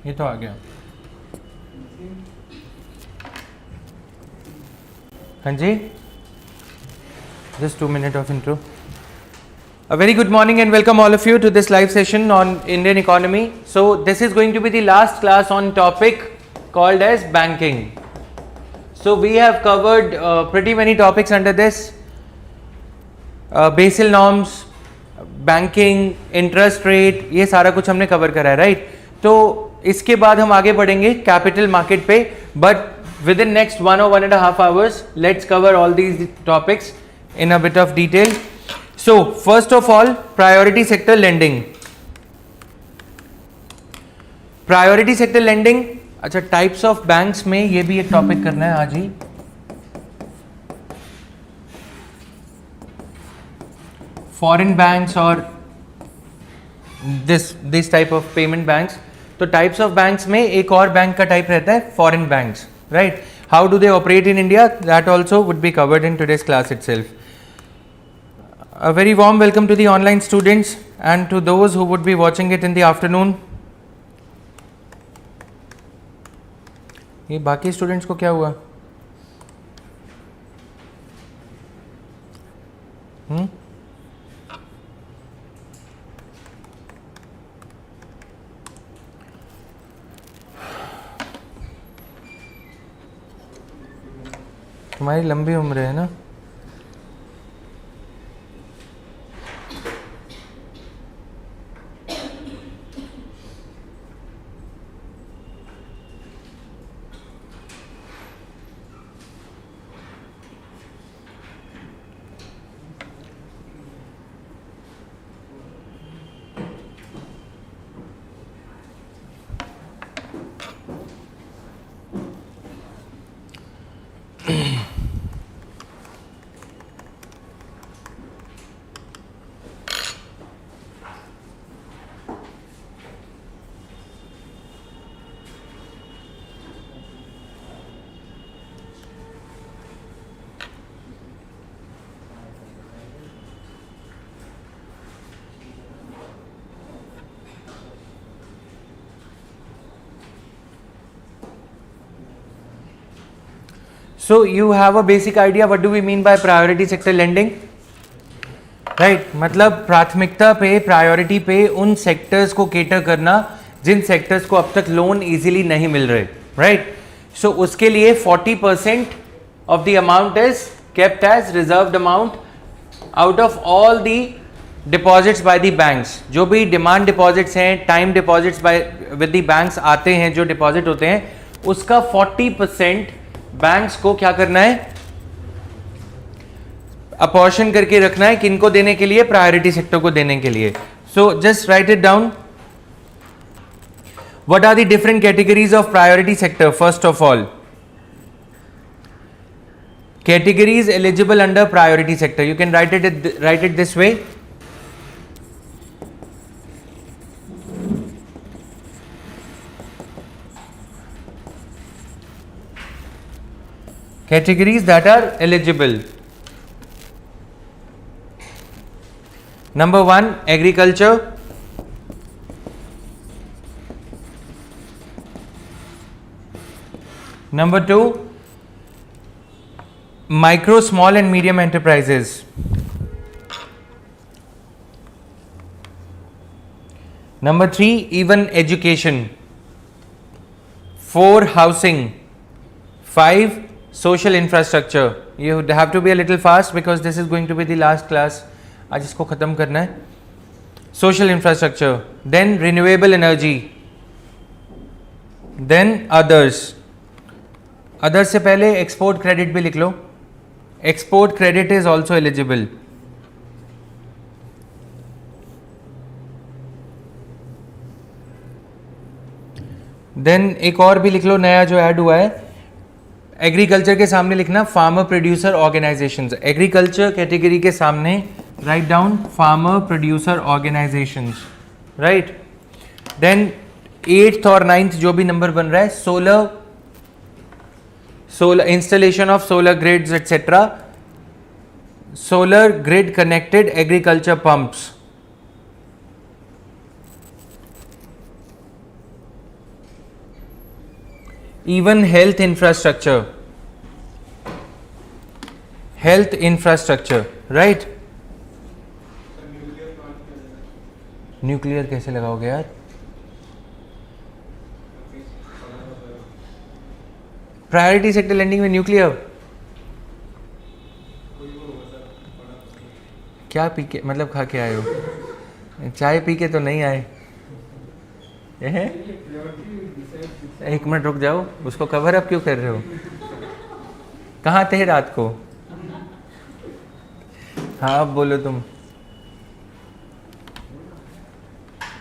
ये तो आ गया। हाँ जी, just 2 minutes of intro. A very good morning and welcome all of you to this live session on Indian economy. So this is going to be the last class on topic called as banking. So we have covered pretty many topics under this. Basel norms, banking, interest rate, ये सारा कुछ हमने cover करा है, right? तो इसके बाद हम आगे बढ़ेंगे कैपिटल मार्केट पे, but with in next 1 or 1.5 hours let's cover all these topics in a bit of detail. So first of all, priority sector lending. Priority sector lending, अच्छा, टाइप्स ऑफ बैंक्स में ये भी एक topic करना है आज ही. Foreign banks और this type of payment banks. तो टाइप्स ऑफ बैंक्स में एक और बैंक का टाइप रहता है foreign banks, right? How do they operate in India, that also would be covered in today's class itself. A very warm welcome to the online students and to those who would be watching it in the afternoon. ये बाकी students को क्या हुआ? तुम्हारी लंबी उम्र है ना? So you have a basic idea what do we mean by priority sector lending, right? मतलब प्राथमिकता पे, प्रायोरिटी पे उन सेक्टर्स को केटर करना जिन सेक्टर्स को अब तक लोन इजीली नहीं मिल रहे, राइट? सो उसके लिए 40% of the amount is kept as reserved amount out of all the deposits by the banks. जो भी डिमांड डिपॉजिट्स हैं, time deposits by with the banks आते हैं, जो डिपॉजिट होते हैं, उसका 40% बैंक्स को क्या करना है? अपॉर्शन करके रखना है. किनको देने के लिए? प्रायोरिटी सेक्टर को देने के लिए. So just write it down. What are the different categories of priority sector? First of all, categories eligible under priority sector. You can write it this way. Categories that are eligible. Number 1, agriculture. Number 2, micro, small and medium enterprises. Number 3, even education. 4, housing. 5, social infrastructure. You have to be a little fast because this is going to be the last class. आज इसको ख़त्म करना है. Social infrastructure, then renewable energy, then others. Others से पहले export credit भी लिख लो. Export credit is also eligible. Then एक और भी लिख लो, नया जो ऐड हुआ है. एग्रीकल्चर के सामने लिखना farmer producer organisations. Agriculture category के सामने write down farmer producer organisations, right? Then 8th और 9th जो भी नंबर बन रहा है, solar installation of solar grids etcetera, solar grid connected agriculture pumps. even health infrastructure, right? Nuclear कैसे लगाओगे यार? प्रायोरिटी सेक्टर लेंडिंग में न्यूक्लियर क्या पी के, मतलब खा के आए हो? चाय पी के तो नहीं आए। एक मिनट रुक जाओ, उसको कवर अप क्यों कर रहे हो? कहाँ थे रात को? हाँ अब बोलो, तुम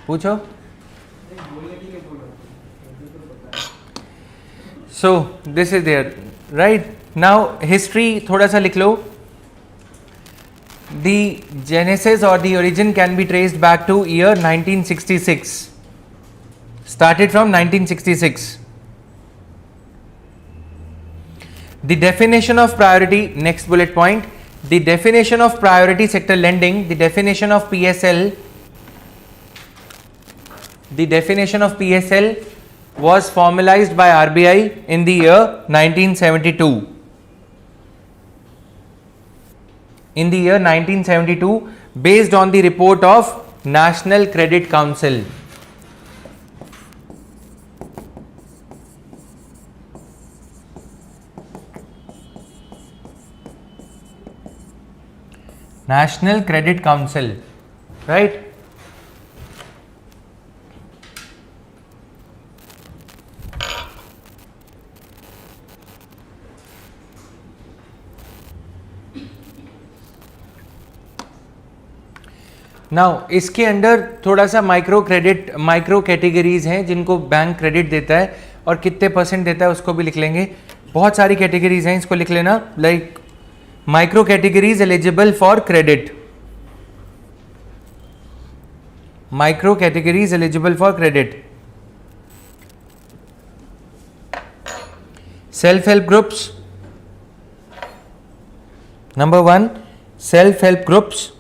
पूछो। So this is there, right? Now history थोड़ा सा लिख लो। The genesis or the origin can be traced back to year 1966. Started from 1966. The definition of priority, next bullet point, the definition of priority sector lending, the definition of PSL, the definition of PSL was formalized by RBI in the year 1972. In the year 1972, based on the report of National Credit Council. National Credit Council, right? Now इसके अंदर थोड़ा सा micro categories हैं जिनको bank credit देता है, और कितने परसेंट देता है उसको भी लिख लेंगे। बहुत सारी कैटेगरीज हैं, इसको लिख लेना। Like micro categories eligible for credit, micro categories eligible for credit, self help groups, number 1 self help groups,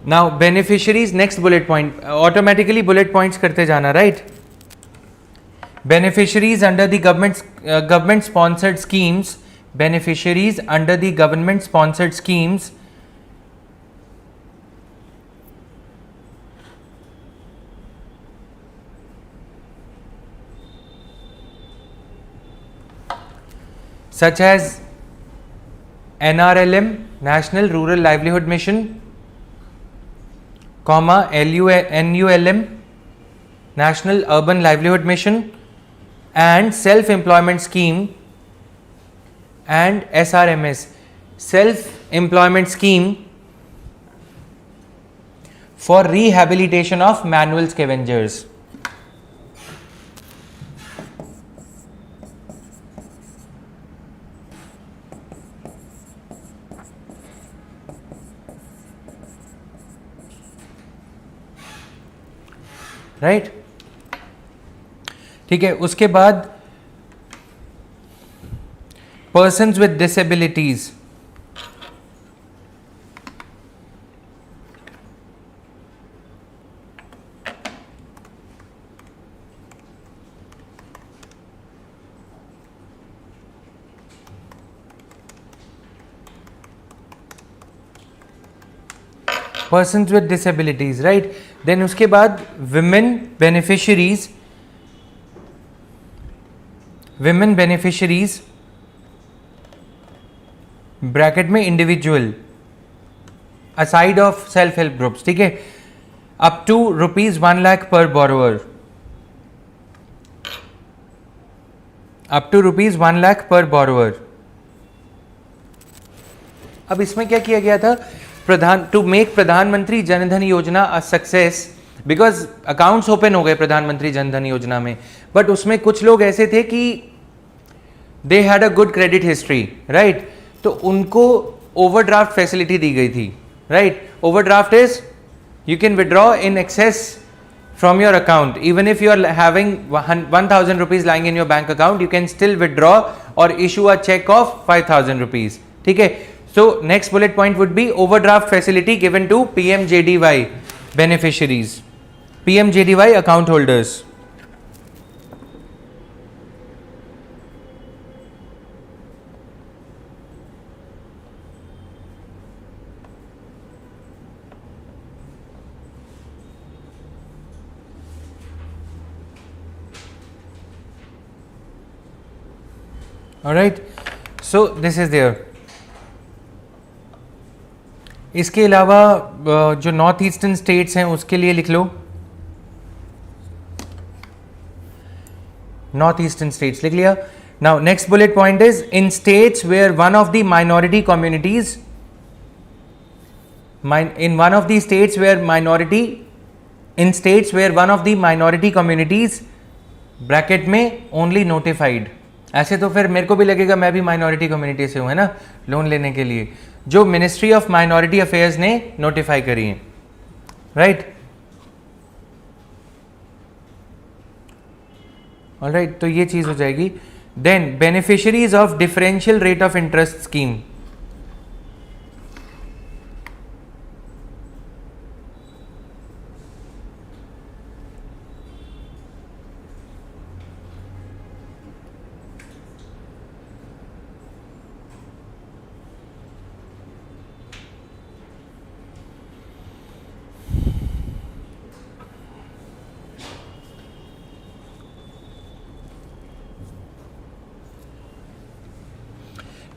now beneficiaries, next bullet point, automatically bullet points करते जाना, right? Beneficiaries under the government sponsored schemes, beneficiaries under the government sponsored schemes such as NRLM, National Rural Livelihood Mission, NULM, National Urban Livelihood Mission, and Self Employment Scheme, and SRMS, Self Employment Scheme for Rehabilitation of Manual Scavengers. Right, ठीक है। उसके बाद persons with disabilities, persons with disabilities, right? Then उसके बाद women beneficiaries, bracket में individual, aside of self help groups, ठीक है, up to ₹1 lakh per borrower, up to ₹1 lakh per borrower। अब इसमें क्या किया गया था? टू मेक प्रधानमंत्री जनधन योजना a success, because accounts open हो गए प्रधानमंत्री जनधन योजना में, बट उसमें कुछ लोग ऐसे थे कि they had a good credit history, right? तो उनको ओवरड्राफ्ट फैसिलिटी दी गई थी, right? Overdraft is you can withdraw in excess from your account, even if you are having 1000 rupees lying in your bank account, you can still withdraw or issue a check of 5000 rupees, ठीक है? So next bullet point would be overdraft facility given to PMJDY beneficiaries, PMJDY account holders. Alright, so this is there. इसके अलावा जो north eastern states हैं उसके लिए लिख लो, north eastern states लिख लिया. Now next bullet point is in states where one of the minority communities, in one of the states where minority, in states where one of the minority communities bracket में only notified. ऐसे तो फिर मेरे को भी लगेगा मैं भी माइनॉरिटी कम्युनिटी से हूँ, है ना, लोन लेने के लिए, जो मिनिस्ट्री ऑफ माइनॉरिटी अफेयर्स ने नोटिफाई करी है, राइट. ऑलराइट, तो ये चीज हो जाएगी. Then beneficiaries of differential rate of interest scheme.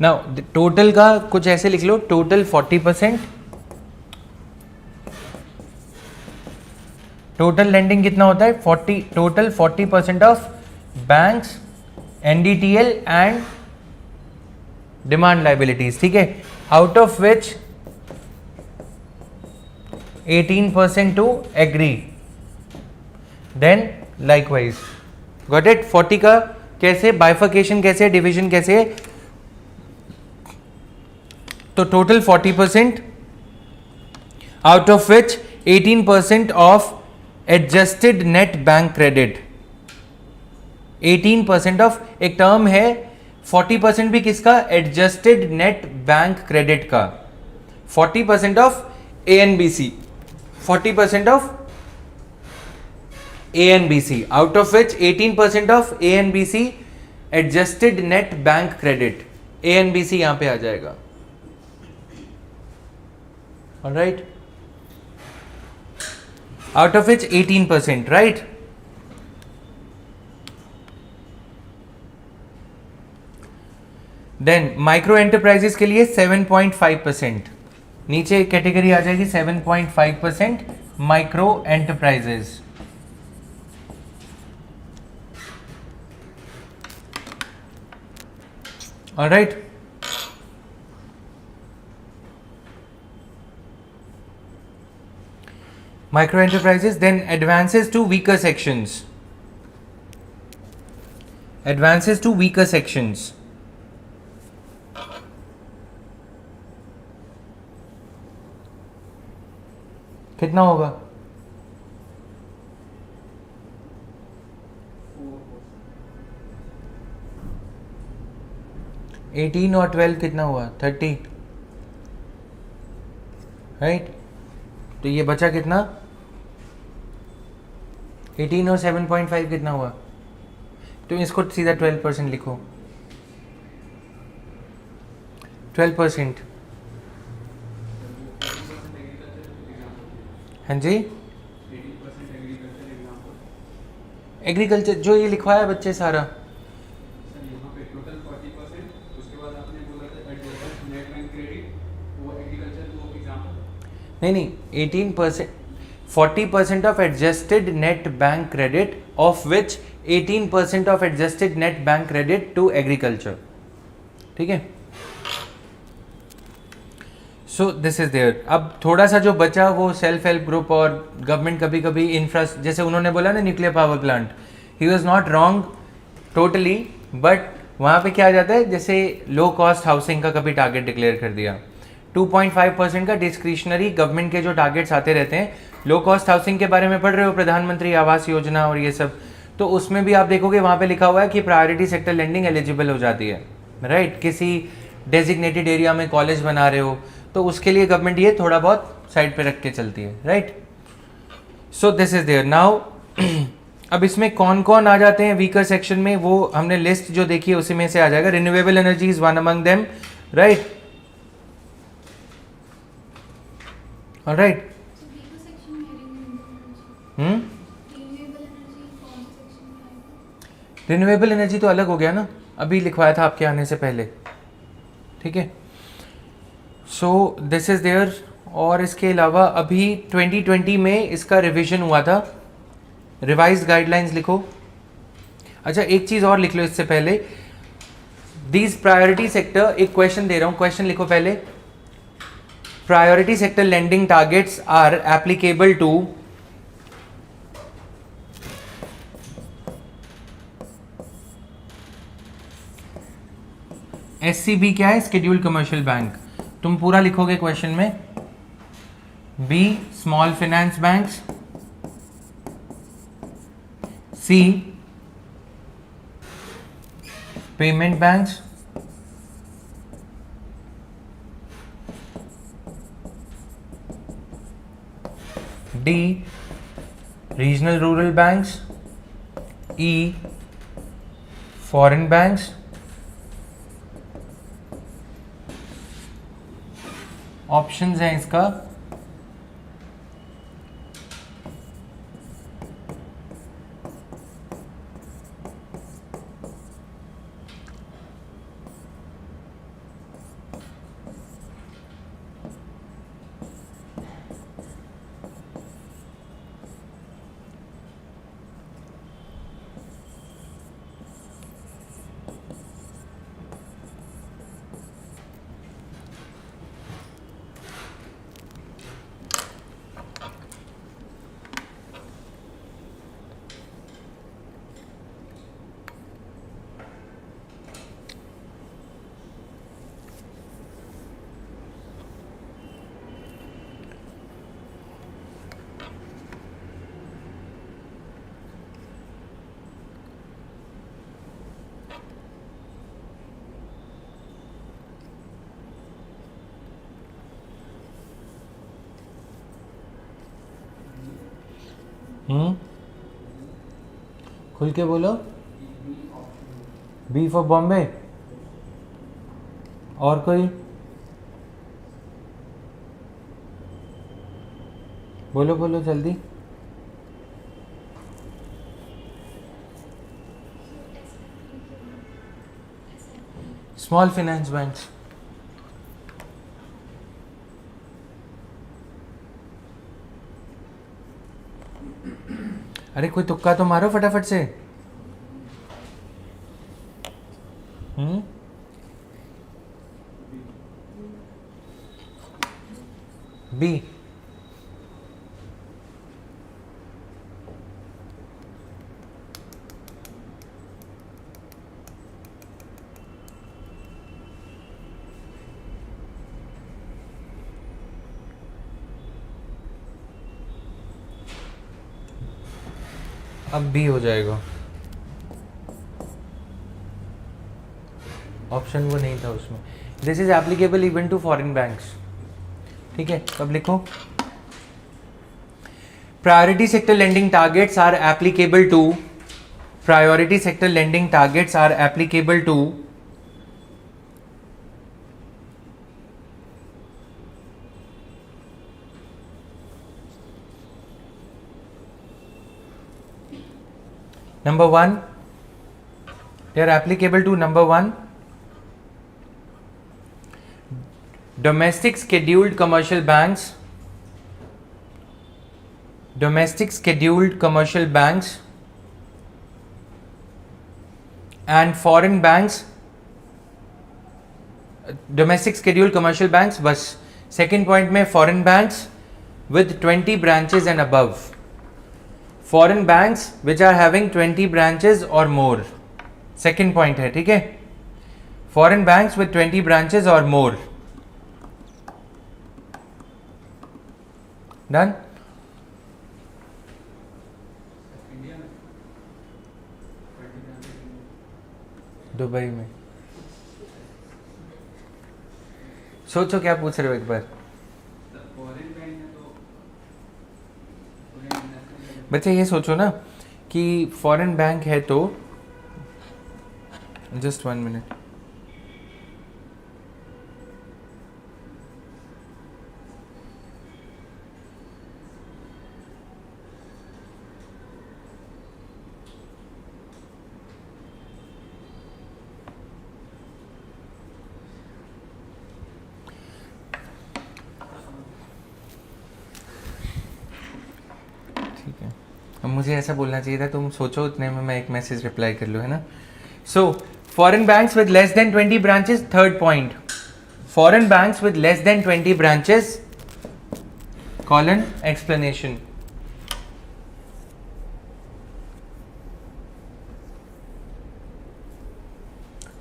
Now total का कुछ ऐसे लिख लो, टोटल 40%, टोटल लेंडिंग कितना होता है 40, total 40% of banks, NDTL and demand liabilities, ठीक है, out of which 18% to agri, then likewise. Got it. 40 का कैसे बाइफर्केशन, कैसे डिविजन, कैसे, तो total 40%, out of which 18% of adjusted net bank credit. 18% of, एक टर्म है 40% भी किसका, एडजस्टेड नेट बैंक क्रेडिट का. 40% of ANBC, 40% of ANBC, out of which 18% of ANBC adjusted net bank credit. ANBC यहां पे आ जाएगा. Alright, out of which 18%, right? Then micro enterprises के लिए 7.5%, नीचे कैटेगरी आ जाएगी 7.5% micro enterprises. Alright, micro enterprises. Then advances to weaker sections, advances to weaker sections. कितना होगा, 18 और 12 कितना हुआ 30, राइट. तो ये बचा कितना 18 और 7.5 कितना हुआ, तो इसको सीधा 12% लिखो. 12%, हाँ जी, एग्रीकल्चर जो ये लिखवाया है बच्चे सारा. नहीं, 18%, 40% of adjusted net bank credit, of which 18% of adjusted net bank credit to agriculture, ठीक है. So this is there. अब थोड़ा सा जो बचा वो सेल्फ हेल्प ग्रुप और गवर्नमेंट कभी कभी इंफ्रा, जैसे उन्होंने बोला ना nuclear power plant, he was not wrong totally, but वहाँ पे क्या आ जाता है, जैसे लो कॉस्ट हाउसिंग का कभी टारगेट डिक्लेयर कर दिया, 2.5% का डिस्क्रिशनरी गवर्नमेंट के जो टारगेट्स आते रहते हैं. लो कॉस्ट हाउसिंग के बारे में पढ़ रहे हो, प्रधानमंत्री आवास योजना और ये सब, तो उसमें भी आप देखोगे वहाँ पे लिखा हुआ है कि प्रायोरिटी सेक्टर लेंडिंग एलिजिबल हो जाती है, राइट. किसी डेजिग्नेटेड एरिया में कॉलेज बना रहे हो, तो उसके लिए गवर्नमेंट ये थोड़ा बहुत साइड पे रख के चलती है, right. So this is there now. अब इसमें कौन कौन आ जाते हैं वीकर सेक्शन में, वो हमने लिस्ट जो देखी है उसी में से आ जाएगा. Renewable energy is one among them, right. Alright. Renewable energy तो अलग हो गया ना, अभी लिखवाया था आपके आने से पहले, ठीक है. So this is there. और इसके अलावा अभी 2020 में इसका रिवीजन हुआ था. रिवाइज्ड गाइडलाइंस लिखो. अच्छा, एक चीज और लिख लो इससे पहले. दीज प्रायोरिटी सेक्टर, एक क्वेश्चन दे रहा हूं, क्वेश्चन लिखो पहले. Priority sector lending targets are applicable to SCB क्या है? Scheduled commercial bank. तुम पूरा लिखोगे क्वेश्चन में. B small finance banks, C payment banks, D regional rural banks, E foreign banks. Options हैं इसका. खुल के बोलो. B for Bombay. और कोई बोलो बोलो जल्दी. Small finance banks. अरे कोई तुक्का तो मारो फटाफट से. बी. अब बी हो जाएगा. ऑप्शन वो नहीं था उसमें. This is applicable even to foreign banks. ठीक है, अब लिखो. Priority sector lending targets are applicable to. Priority sector lending targets are applicable to number 1, they are applicable to number 1, domestic scheduled commercial banks, domestic scheduled commercial banks and foreign banks. domestic scheduled commercial banks बस. second point में foreign banks with 20 branches and above. Foreign banks which are having 20 branches और more. Second point है, ठीक है. Foreign banks with 20 branches और मोर. Done. Dubai में सोचो क्या पूछ रहे हो एक बार। बच्चे ये सोचो ना कि फॉरेन बैंक है तो, जस्ट 1 मिनट, ठीक है। अब मुझे ऐसा बोलना चाहिए था, तुम सोचो उतने में मैं एक मैसेज रिप्लाई कर लूँ, है ना। So foreign banks with less than 20 branches, third point, foreign banks with less than 20 branches, colon explanation.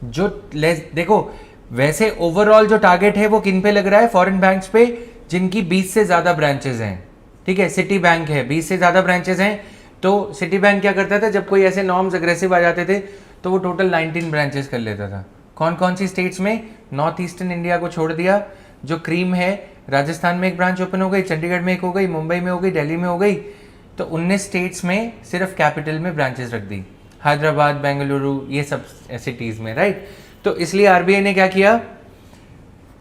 जो लेस, देखो वैसे ओवरऑल जो टारगेट है वो किन पे लग रहा है, फॉरेन बैंक्स पे जिनकी 20 से ज्यादा ब्रांचेस हैं, ठीक है। सिटी बैंक है, 20 से ज्यादा ब्रांचेस हैं, तो सिटी बैंक क्या करता था, जब कोई ऐसे नॉर्म्स अग्रेसिव आ जाते थे तो वो टोटल 19 ब्रांचेस कर लेता था। कौन कौन सी स्टेट्स में, नॉर्थ ईस्टर्न इंडिया को छोड़ दिया, जो क्रीम है, राजस्थान में एक ब्रांच ओपन हो गई, चंडीगढ़ में एक हो गई, मुंबई में हो गई, दिल्ली में हो गई, तो 19 स्टेट्स में सिर्फ कैपिटल में ब्रांचेस रख दी, हैदराबाद, बेंगलुरु, ये सब सिटीज में, राइट। तो इसलिए आरबीआई ने क्या किया,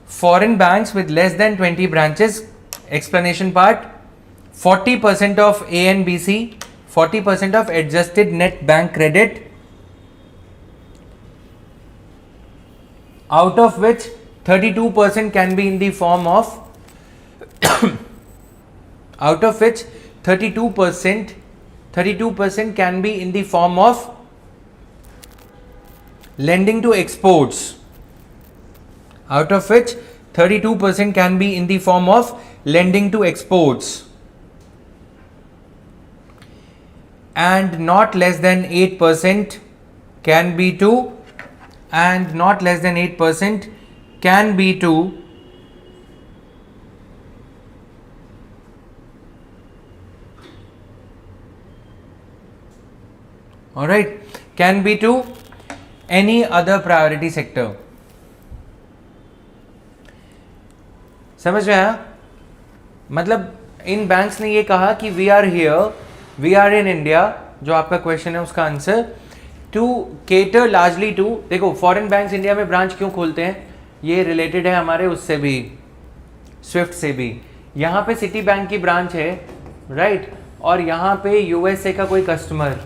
foreign banks with less than 20 branches, explanation part, 40% of ANBC, 40% of adjusted net bank credit, out of which 32% can be in the form of out of which 32% can be in the form of lending to exports, out of which 32% can be in the form of lending to exports, and not less than 8% can be to, and not less than 8% can be to all right, can be to any other priority sector। समझ में आया? मतलब इन banks ने ये कहा कि we are here, we are in India, जो आपका क्वेश्चन है उसका answer, to cater largely to, देखो फॉरेन बैंक्स इंडिया में ब्रांच क्यों खोलते हैं, ये रिलेटेड है हमारे उससे भी, स्विफ्ट से भी। यहाँ पे सिटी बैंक की ब्रांच है, राइट, और यहाँ पे यूएसए का कोई कस्टमर।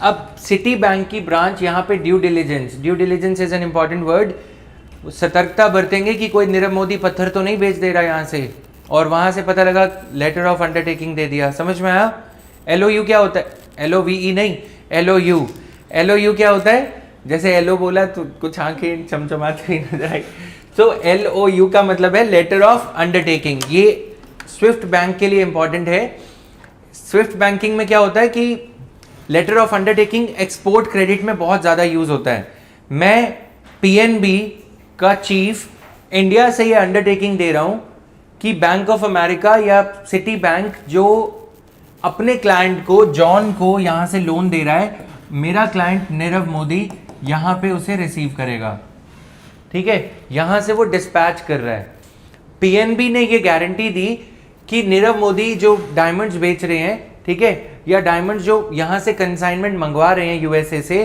अब सिटी बैंक की ब्रांच यहाँ पे due diligence is an important word, सतर्कता बरतेंगे कि कोई नीरव मोदी पत्थर तो नहीं बेच दे रहा यहाँ से, और वहां से पता लगा लेटर ऑफ अंडरटेकिंग दे दिया। समझ में आया? LOU क्या होता है? LOVE नहीं, LOU। LOU क्या होता है? जैसे LO बोला तो कुछ आंखें चमचमाती नजर आई, तो LOU का मतलब है लेटर ऑफ अंडरटेकिंग। ये स्विफ्ट बैंक के लिए इंपॉर्टेंट है। स्विफ्ट बैंकिंग में क्या होता है कि letter of undertaking export credit में बहुत ज़्यादा यूज होता है। मैं PNB का चीफ इंडिया से ये अंडरटेकिंग दे रहा हूं कि बैंक ऑफ अमेरिका या सिटी बैंक जो अपने क्लाइंट को, जॉन को यहां से लोन दे रहा है, मेरा क्लाइंट नीरव मोदी यहां पे उसे रिसीव करेगा, ठीक है, यहां से वो डिस्पैच कर रहा है। PNB ने ये गारंटी दी कि नीरव मोदी जो डायमंड्स बेच रहे हैं, ठीक है, या डायमंड्स जो यहां से कंसाइनमेंट मंगवा रहे हैं यूएसए से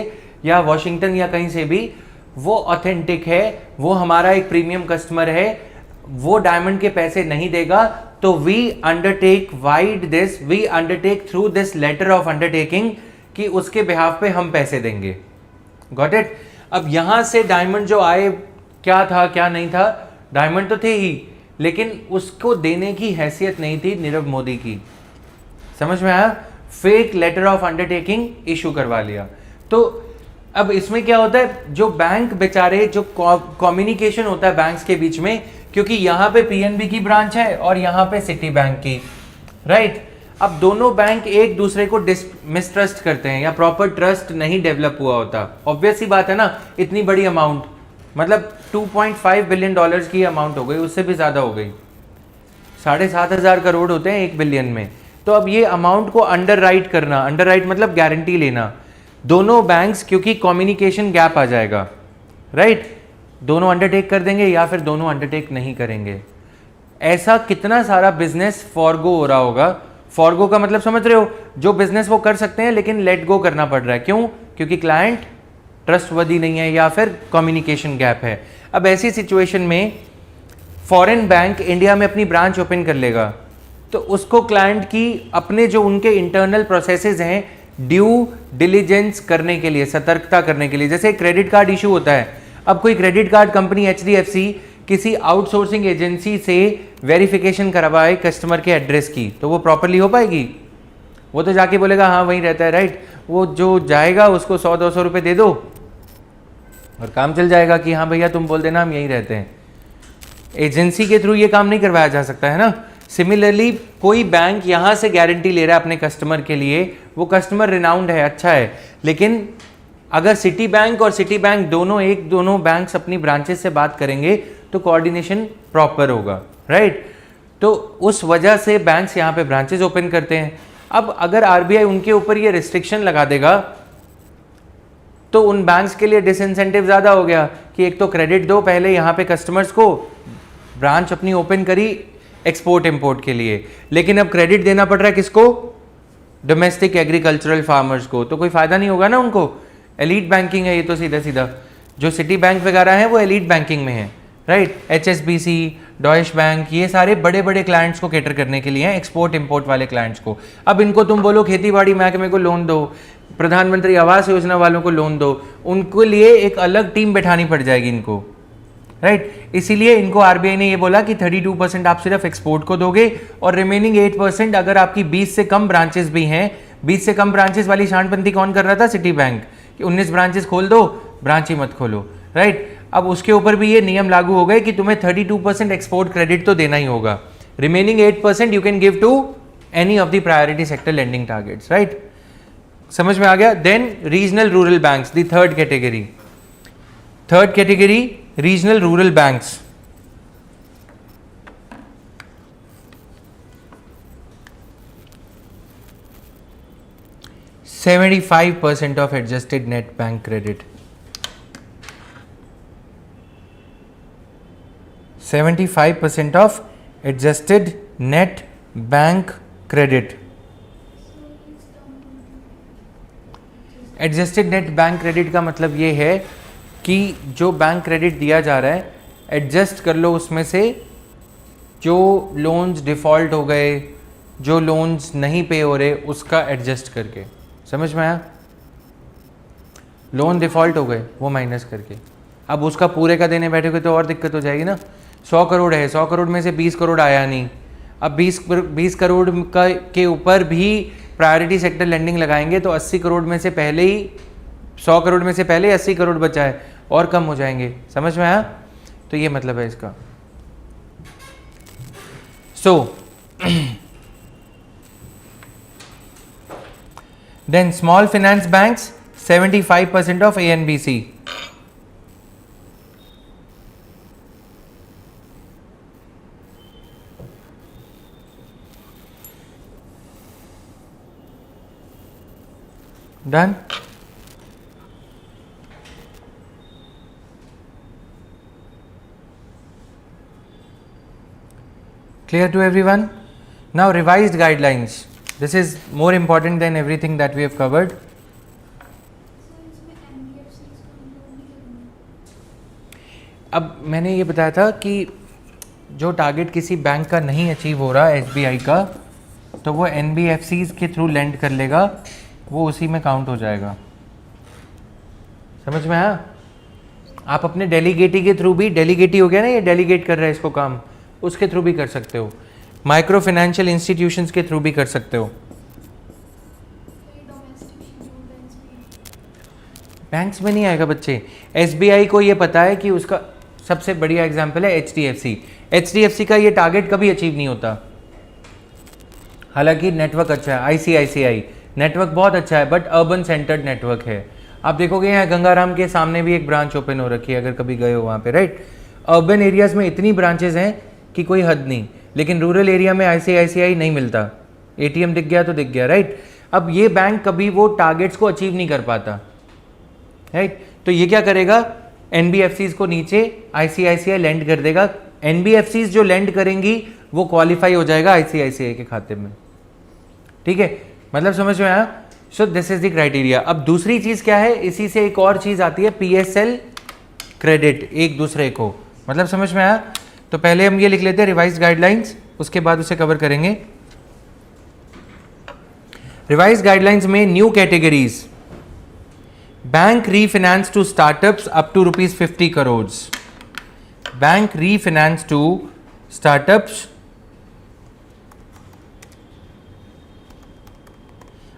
या वॉशिंगटन या कहीं से भी, वो ऑथेंटिक है, वो हमारा एक प्रीमियम कस्टमर है, वो डायमंड के पैसे नहीं देगा, तो we undertake vide this, we undertake through this letter of undertaking कि उसके बिहाफ पे हम पैसे देंगे। Got it? अब यहां से डायमंड जो आए, क्या था क्या नहीं था, डायमंड तो थे ही, लेकिन उसको देने की हैसियत नहीं थी नीरव मोदी की। समझ में आया? Fake letter of undertaking issue करवा लिया। तो अब इसमें क्या होता है, जो बैंक बेचारे, जो कम्युनिकेशन होता है बैंक्स के बीच में, क्योंकि यहाँ पे PNB की ब्रांच है और यहाँ पे सिटी बैंक की, राइट। अब दोनों बैंक एक दूसरे को मिसट्रस्ट करते हैं या प्रॉपर ट्रस्ट नहीं डेवलप हुआ होता। ऑब्वियस सी बात है ना, इतनी बड़ी अमाउंट, मतलब $2.5 बिलियन की अमाउंट हो गई, उससे भी ज़्यादा हो गई, 7,500 करोड़ होते हैं 1 बिलियन में। तो अब ये अमाउंट को अंडरराइट करना, अंडरराइट मतलब गारंटी लेना, दोनों बैंक्स, क्योंकि कम्युनिकेशन गैप आ जाएगा, राइट। दोनों अंडरटेक कर देंगे या फिर दोनों अंडरटेक नहीं करेंगे। ऐसा कितना सारा बिजनेस फॉरगो हो रहा होगा। फॉरगो का मतलब समझ रहे हो, जो बिजनेस वो कर सकते हैं लेकिन लेट गो करना पड़ रहा है। क्यों? क्योंकि क्लाइंट ट्रस्टवर्दी नहीं है या फिर कम्युनिकेशन गैप है। अब ऐसी सिचुएशन में फॉरेन बैंक इंडिया में अपनी ब्रांच ओपन कर लेगा तो उसको क्लाइंट की अपने जो उनके इंटरनल प्रोसेसेस हैं ड्यू डिलीजेंस करने के लिए, सतर्कता करने के लिए, जैसे क्रेडिट कार्ड इशू होता है। अब कोई क्रेडिट कार्ड कंपनी HDFC किसी आउटसोर्सिंग एजेंसी से वेरिफिकेशन करवाए कस्टमर के एड्रेस की, तो वो प्रॉपरली हो पाएगी? वो तो जाके बोलेगा हाँ वहीं रहता है, राइट। वो जो जाएगा उसको 100-200 रुपये दे दो और काम चल जाएगा कि हाँ भैया तुम बोल देना हम यहीं रहते हैं। एजेंसी के थ्रू ये काम नहीं करवाया जा सकता है ना। सिमिलरली कोई बैंक यहाँ से गारंटी ले रहा है अपने कस्टमर के लिए, वो कस्टमर रिनाउंड है, अच्छा है, लेकिन अगर सिटी बैंक और सिटी बैंक दोनों बैंक्स अपनी ब्रांचेस से बात करेंगे तो कोऑर्डिनेशन प्रॉपर होगा, राइट। तो उस वजह से बैंक्स यहाँ पे ब्रांचेस ओपन करते हैं। अब अगर RBI उनके ऊपर ये रिस्ट्रिक्शन लगा देगा तो उन बैंक्स के लिए डिसइंसेंटिव ज़्यादा हो गया कि एक तो क्रेडिट दो पहले यहाँ पे कस्टमर्स को, ब्रांच अपनी ओपन करी एक्सपोर्ट इंपोर्ट के लिए, लेकिन अब क्रेडिट देना पड़ रहा है किसको? डोमेस्टिक एग्रीकल्चरल फार्मर्स को, तो कोई फायदा नहीं होगा ना उनको। एलीट बैंकिंग है ये तो सीधा सीधा, जो सिटी बैंक वगैरह है वो एलीट बैंकिंग में है, राइट। HSBC, डॉइश बैंक, ये सारे बड़े बड़े क्लाइंट्स को कैटर करने के लिए हैं, एक्सपोर्ट इंपोर्ट वाले क्लाइंट्स को। अब इनको तुम बोलो खेती बाड़ी महकमे को लोन दो, प्रधानमंत्री आवास योजना वालों को लोन दो, उनके लिए एक अलग टीम बैठानी पड़ जाएगी इनको, राइट। इसीलिए इनको RBI ने ये बोला कि 32% आप सिर्फ एक्सपोर्ट को दोगे और रिमेनिंग 8% अगर आपकी 20 से कम ब्रांचेस भी हैं, 20 से कम ब्रांचेस वाली शानपंती कौन कर रहा था? सिटी बैंक, कि 19 ब्रांचेस खोल दो, ब्रांच ही मत खोलो, राइट। अब उसके ऊपर भी ये नियम लागू हो गए कि तुम्हें 32% एक्सपोर्ट क्रेडिट तो देना ही होगा, remaining 8% you can give to any of the priority sector lending targets, right. समझ में आ गया? Then regional rural banks, the third category regional rural banks. $75% of adjusted net bank credit, 75% of adjusted net bank credit। Adjusted net bank credit का मतलब ये है कि जो बैंक क्रेडिट दिया जा रहा है एडजस्ट कर लो उसमें से जो लोन्स डिफ़ॉल्ट हो गए, जो लोन्स नहीं पे हो रहे, उसका एडजस्ट करके। समझ में आया? लोन डिफ़ॉल्ट हो गए वो माइनस करके, अब उसका पूरे का देने बैठोगे तो और दिक्कत हो जाएगी ना। 100 करोड़ है, 100 करोड़ में से 20 करोड़ आया नहीं, अब 20 करोड़ का के ऊपर भी प्रायोरिटी सेक्टर लेंडिंग लगाएंगे तो 80 करोड़ में से पहले ही 100 करोड़ में से पहले 80 करोड़ बचा है और कम हो जाएंगे। समझ में आया? तो ये मतलब है इसका। So then small finance banks 75% of A and B C। Done? Clear to everyone? Now revised guidelines. This is more important than everything that we have covered. अब मैंने ये बताया था कि जो टारगेट किसी बैंक का नहीं अचीव हो रहा SBI का, तो वो NBFCs के थ्रू लेंड कर लेगा, वो उसी में काउंट हो जाएगा। समझ में आया? आप अपने डेलीगेटी के थ्रू भी, डेलीगेटी हो गया ना, ये डेलीगेट कर रहा है इसको काम, उसके थ्रू भी कर सकते हो। माइक्रो फाइनेंशियल इंस्टीट्यूशंस के थ्रू भी कर सकते हो। बैंक्स में नहीं आएगा बच्चे। SBI को ये पता है कि उसका सबसे बढ़िया एग्जाम्पल है HDFC का ये टारगेट कभी अचीव नहीं होता, हालांकि नेटवर्क अच्छा है। ICICI नेटवर्क बहुत अच्छा है बट अर्बन सेंटर्ड नेटवर्क है। आप देखोगे यहाँ गंगाराम के सामने भी एक ब्रांच ओपन हो रखी है, अगर कभी गए हो वहाँ पे, राइट। अर्बन एरियाज में इतनी ब्रांचेज हैं कि कोई हद नहीं, लेकिन रूरल एरिया में ICICI नहीं मिलता, ATM दिख गया तो दिख गया, राइट। अब ये बैंक कभी वो टारगेट्स को अचीव नहीं कर पाता, राइट। तो ये क्या करेगा, एनबीएफसीज को नीचे आईसीआईसीआई लेंड कर देगा। एनबीएफसीज जो लेंड करेंगी वो क्वालिफाई हो जाएगा आईसीआईसीआई के खाते में, ठीक है, मतलब समझ में आया। So this is the criteria. अब दूसरी चीज क्या है, इसी से एक और चीज आती है पीएसएल क्रेडिट एक दूसरे को, मतलब समझ में आया। तो पहले हम ये लिख लेते हैं रिवाइज गाइडलाइंस, उसके बाद उसे कवर करेंगे। रिवाइज गाइडलाइंस में new categories, bank refinance to startups up to ₹50 crore, bank refinance to startups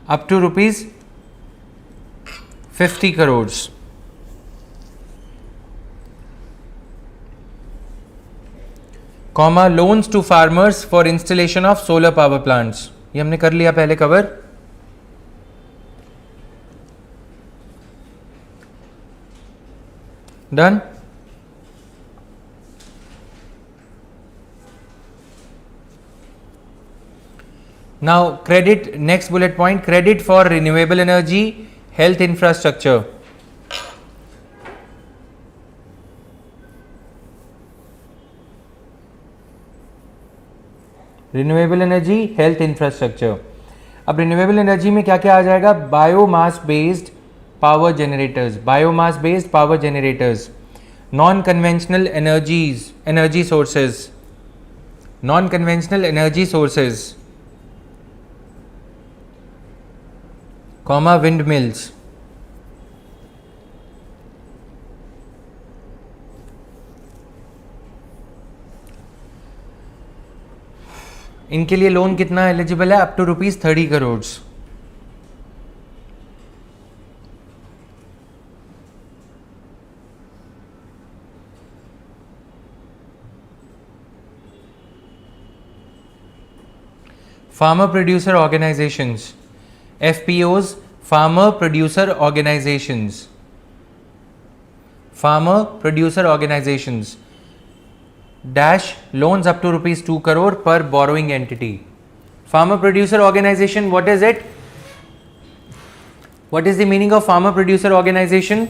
up to ₹50 crore, comma loans to farmers for installation of solar power plants, ये हमने कर लिया पहले cover. Done. Now credit, next bullet point, credit for renewable energy, health infrastructure. Renewable energy, health infrastructure. अब renewable energy में क्या क्या आ जाएगा, biomass based power generators, biomass based power generators, non conventional energies, energy sources, non conventional energy sources, comma windmills. इनके लिए loan कितना eligible है, up to ₹30 crore. Farmer producer organisations, FPOs, farmer producer organisations, farmer producer organisations dash loans up to ₹2 crore per borrowing entity. Farmer producer organization, what is it? What is the meaning of farmer producer organization?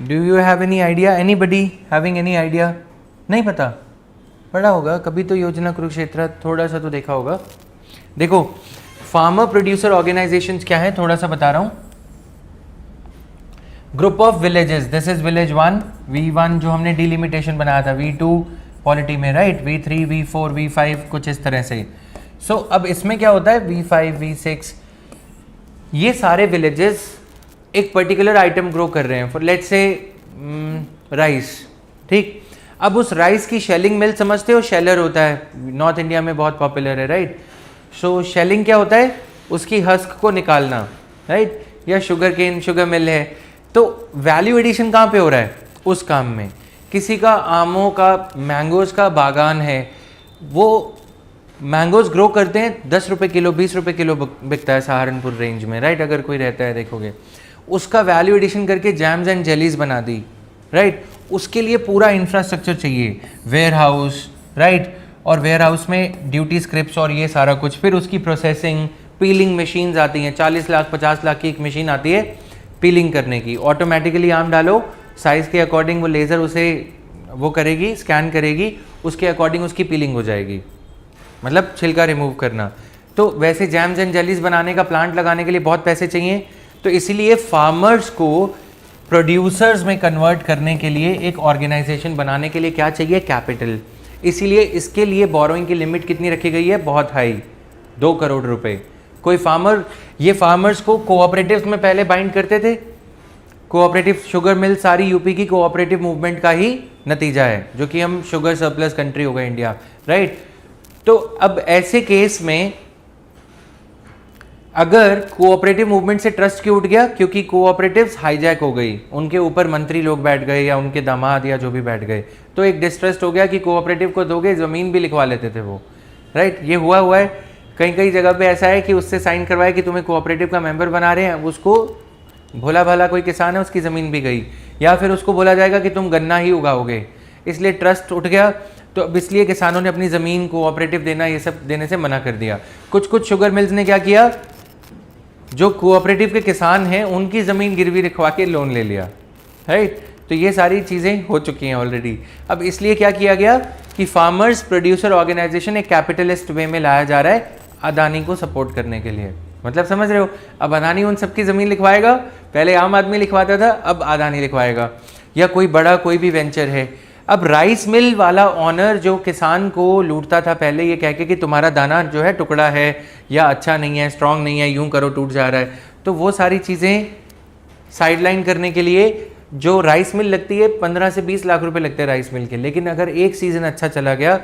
Do you have any idea? Anybody having any idea? नहीं पता, पढ़ा होगा कभी तो योजना कुरुक्षेत्र, थोड़ा सा तो देखा होगा। देखो फार्मर प्रोड्यूसर ऑर्गेनाइजेशंस क्या है, थोड़ा सा बता रहा हूं। Group of villages, this is village 1, V1 जो हमने डिलिमिटेशन बनाया था, V2 पॉलिटी में, राइट, V3, V4, V5 कुछ इस तरह से। सो अब इसमें क्या होता है, V5, V6, ये सारे विलेजेस एक पर्टिकुलर आइटम ग्रो कर रहे हैं, फॉर लेट्स से राइस, ठीक। अब उस राइस की शेलिंग मिल समझते हो, शेलर होता है, नॉर्थ इंडिया में बहुत पॉपुलर है, राइट। सो शेलिंग क्या होता है, उसकी हस्क को निकालना, राइट, या शुगर केन, शुगर मिल है। तो वैल्यू एडिशन कहाँ पे हो रहा है, उस काम में। किसी का आमों का, मैंगोज का बागान है, वो मैंगोज ग्रो करते हैं, 10 रुपये किलो, 20 रुपये किलो बिकता है सहारनपुर रेंज में, राइट, अगर कोई रहता है देखोगे। उसका वैल्यू एडिशन करके जैम्स एंड जेलीज बना दी, राइट। उसके लिए पूरा इंफ्रास्ट्रक्चर चाहिए, वेयर हाउस, राइट, और वेयर हाउस में ड्यूटी स्क्रिप्ट्स और ये सारा कुछ, फिर उसकी प्रोसेसिंग, पीलिंग मशीन्स आती हैं, 40 लाख 50 लाख की एक मशीन आती है पीलिंग करने की, ऑटोमेटिकली आम डालो, साइज़ के अकॉर्डिंग वो लेज़र उसे वो करेगी, स्कैन करेगी, उसके अकॉर्डिंग उसकी पीलिंग हो जाएगी, मतलब छिलका रिमूव करना। तो वैसे जैम्स एंड जेलीज बनाने का प्लांट लगाने के लिए बहुत पैसे चाहिए, तो इसीलिए फार्मर्स को प्रोड्यूसर्स में कन्वर्ट करने के लिए एक ऑर्गेनाइजेशन बनाने के लिए क्या चाहिए, कैपिटल। इसीलिए इसके लिए बोरोइंग की लिमिट कितनी रखी गई है, बहुत हाई, 2 करोड़ रुपए। कोई फार्मर, ये फार्मर्स को कोऑपरेटिव्स में पहले बाइंड करते थे, कोऑपरेटिव शुगर मिल सारी यूपी की कोऑपरेटिव मूवमेंट का ही नतीजा है, जो कि हम शुगर सरप्लस कंट्री हो गए इंडिया, राइट। तो अब ऐसे केस में अगर कोऑपरेटिव मूवमेंट से ट्रस्ट क्यों उठ गया, क्योंकि कोऑपरेटिव्स हाईजैक हो गई, उनके ऊपर मंत्री लोग बैठ गए या उनके दामाद या जो भी बैठ गए, तो एक डिस्ट्रस्ट हो गया कि कोऑपरेटिव को दोगे, ज़मीन भी लिखवा लेते थे वो, राइट। ये हुआ है कई कई जगह पे, ऐसा है कि उससे साइन करवाया कि तुम्हें कोऑपरेटिव का मेंबर बना रहे हैं, उसको भोला भाला कोई किसान है, उसकी ज़मीन भी गई, या फिर उसको बोला जाएगा कि तुम गन्ना ही उगाओगे, इसलिए ट्रस्ट उठ गया। तो अब इसलिए किसानों ने अपनी ज़मीन कोऑपरेटिव देना ये सब देने से मना कर दिया। कुछ शुगर मिल्स ने क्या किया, जो कोऑपरेटिव के किसान हैं उनकी ज़मीन गिरवी रखवा के लोन ले लिया, राइट। तो ये सारी चीज़ें हो चुकी हैं ऑलरेडी। अब इसलिए क्या किया गया कि फार्मर्स प्रोड्यूसर ऑर्गेनाइजेशन एक कैपिटलिस्ट वे में लाया जा रहा है अदानी को सपोर्ट करने के लिए। मतलब समझ रहे हो, अब अदानी उन सबकी ज़मीन लिखवाएगा, पहले आम आदमी लिखवाता था, अब अदानी लिखवाएगा, या कोई बड़ा कोई भी वेंचर है। अब राइस मिल वाला ऑनर जो किसान को लूटता था पहले ये कह के कि तुम्हारा दाना जो है टुकड़ा है या अच्छा नहीं है, स्ट्रांग नहीं है, यूं करो टूट जा रहा है, तो वो सारी चीज़ें साइडलाइन करने के लिए जो राइस मिल लगती है 15 से 20 लाख रुपए लगते हैं राइस मिल के, लेकिन अगर एक सीज़न अच्छा चला गया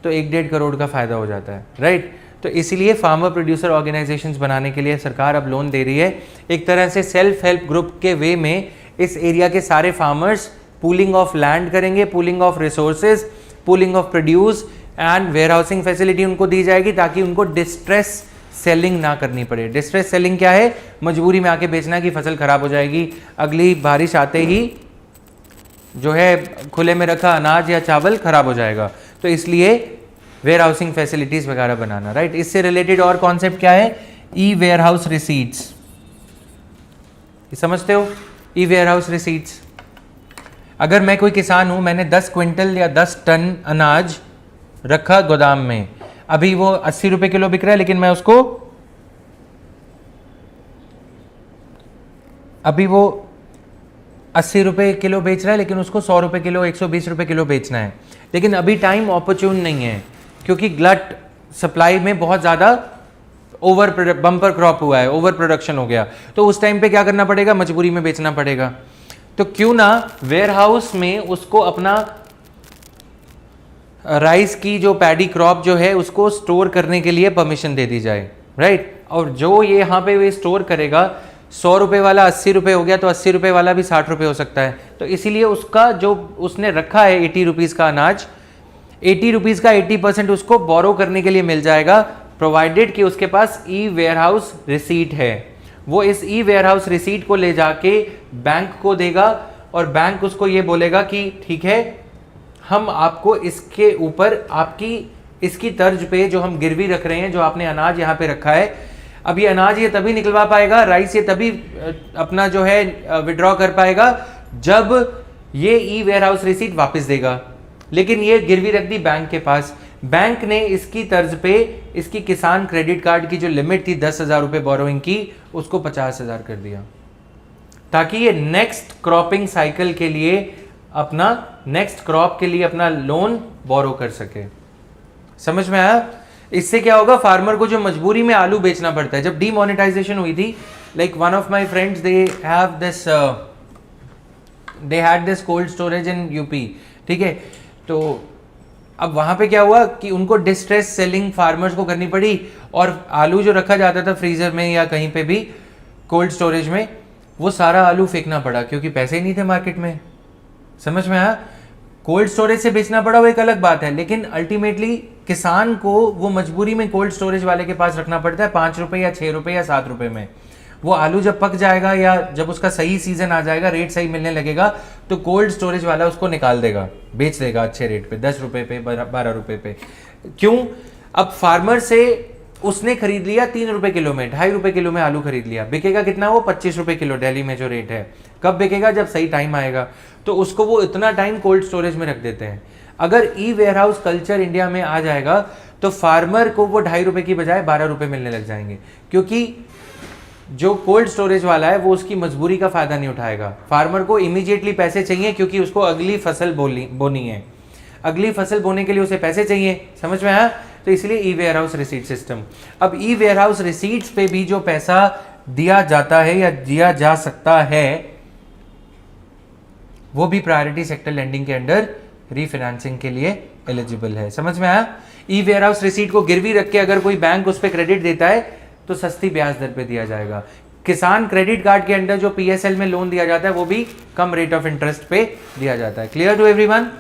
तो 1-1.5 करोड़ का फ़ायदा हो जाता है, राइट। तो इसीलिए फार्मर प्रोड्यूसर ऑर्गेनाइजेशंस बनाने के लिए सरकार अब लोन दे रही है। एक तरह से सेल्फ हेल्प ग्रुप के वे में इस एरिया के सारे फार्मर्स पूलिंग ऑफ लैंड करेंगे, pooling of resources, pooling of produce and warehousing facility उनको दी जाएगी ताकि उनको डिस्ट्रेस सेलिंग ना करनी पड़े। डिस्ट्रेस सेलिंग क्या है, मजबूरी में आके बेचना कि फसल खराब हो जाएगी, अगली बारिश आते ही जो है खुले में रखा अनाज या चावल खराब हो जाएगा। तो इसलिए वेयर हाउसिंग फैसिलिटीज वगैरह बनाना, राइट। इससे रिलेटेड और कॉन्सेप्ट क्या है, ई वेयर हाउस रिसीट्स, समझते हो, ई वेयर हाउस रिसीट्स। अगर मैं कोई किसान हूं, मैंने 10 क्विंटल या 10 टन अनाज रखा गोदाम में, अभी वो 80 रुपए किलो बिक रहा है, लेकिन मैं उसको अभी वो 80 रुपए किलो बेच रहा है, लेकिन उसको 100 रुपए किलो 120 रुपए किलो बेचना है। लेकिन अभी टाइम ऑपरच्यून नहीं है क्योंकि ग्लट सप्लाई में बहुत ज़्यादा ओवर बम्पर क्रॉप हुआ है, ओवर प्रोडक्शन हो गया, तो उस टाइम पे क्या करना पड़ेगा, मजबूरी में बेचना पड़ेगा। तो क्यों ना वेयर हाउस में उसको अपना राइस की जो पैडी क्रॉप जो है उसको स्टोर करने के लिए परमिशन दे दी जाए, राइट। और जो ये यहाँ पे वे स्टोर करेगा, 100 रुपये वाला 80 रुपये हो गया तो 80 रुपये वाला भी 60 रुपये हो सकता है। तो इसीलिए उसका जो उसने रखा है 80 रुपीज़ का अनाज, 80 रुपीज़ का 80% उसको बोरो करने के लिए मिल जाएगा, प्रोवाइडेड कि उसके पास ई वेयर हाउस रिसीट है। वो इस ई वेयर हाउस रिसीट को ले जाके बैंक को देगा और बैंक उसको ये बोलेगा कि ठीक है, हम आपको इसके ऊपर आपकी इसकी तर्ज पे जो हम गिरवी रख रहे हैं, जो आपने अनाज यहाँ पे रखा है, अब ये अनाज ये तभी निकलवा पाएगा, राइस ये तभी अपना जो है विड्रॉ कर पाएगा जब ये ई वेयर हाउस रिसीट वापस देगा। लेकिन ये गिरवी रख दी बैंक के पास, बैंक ने इसकी तर्ज पे इसकी किसान क्रेडिट कार्ड की जो लिमिट थी 10,000 रुपये बोरोइंग की, उसको 50,000 कर दिया ताकि ये नेक्स्ट क्रॉपिंग साइकिल के लिए अपना नेक्स्ट क्रॉप के लिए अपना लोन बोरो कर सके। समझ में आया? इससे क्या होगा, फार्मर को जो मजबूरी में आलू बेचना पड़ता है, जब डीमोनेटाइजेशन हुई थी, like one of my friends they had this cold storage in UP, ठीक है। तो अब वहां पे क्या हुआ कि उनको डिस्ट्रेस सेलिंग फार्मर्स को करनी पड़ी और आलू जो रखा जाता था फ्रीजर में या कहीं पे भी कोल्ड स्टोरेज में, वो सारा आलू फेंकना पड़ा क्योंकि पैसे ही नहीं थे मार्केट में। समझ में आया? कोल्ड स्टोरेज से बेचना पड़ा वो एक अलग बात है, लेकिन अल्टीमेटली किसान को वो मजबूरी में कोल्ड स्टोरेज वाले के पास रखना पड़ता है 5 रुपए या 6 रुपए या 7 रुपए में। वो आलू जब पक जाएगा या जब उसका सही सीजन आ जाएगा, रेट सही मिलने लगेगा, तो कोल्ड स्टोरेज वाला उसको निकाल देगा, बेच देगा अच्छे रेट पे, 10 रुपए पे, 12 रुपए पे। क्यों? अब फार्मर से उसने खरीद लिया 3 रुपए किलो में, 2.5 रुपए किलो में आलू खरीद लिया, बिकेगा कितना? वो 25 रुपए किलो दिल्ली में जो रेट है। कब बिकेगा? जब सही टाइम आएगा। तो उसको वो इतना टाइम कोल्ड स्टोरेज में रख देते हैं। अगर ई वेयर हाउस कल्चर इंडिया में आ जाएगा तो फार्मर को वो 2.5 रुपए की बजाय 12 रुपए मिलने लग जाएंगे, क्योंकि जो कोल्ड स्टोरेज वाला है वो उसकी मजबूरी का फायदा नहीं उठाएगा। फार्मर को इमीडिएटली पैसे चाहिए क्योंकि उसको अगली फसल बोनी है, अगली फसल बोने के लिए उसे पैसे चाहिए। समझ में आया? तो इसलिए ई वेयर हाउस रिसीट सिस्टम। अब ई वेयर हाउस रिसीट्स पे भी जो पैसा दिया जाता है या दिया जा सकता है, वो भी प्रायोरिटी सेक्टर लेंडिंग के अंडर रीफाइनेंसिंग के लिए एलिजिबल है। समझ में आया? ई वेयर हाउस रिसीट को गिरवी रख के अगर कोई बैंक उस पर क्रेडिट देता है तो सस्ती ब्याज दर पे दिया जाएगा। किसान क्रेडिट कार्ड के अंडर जो पीएसएल में लोन दिया जाता है वो भी कम रेट ऑफ इंटरेस्ट पे दिया जाता है। Clear to everyone?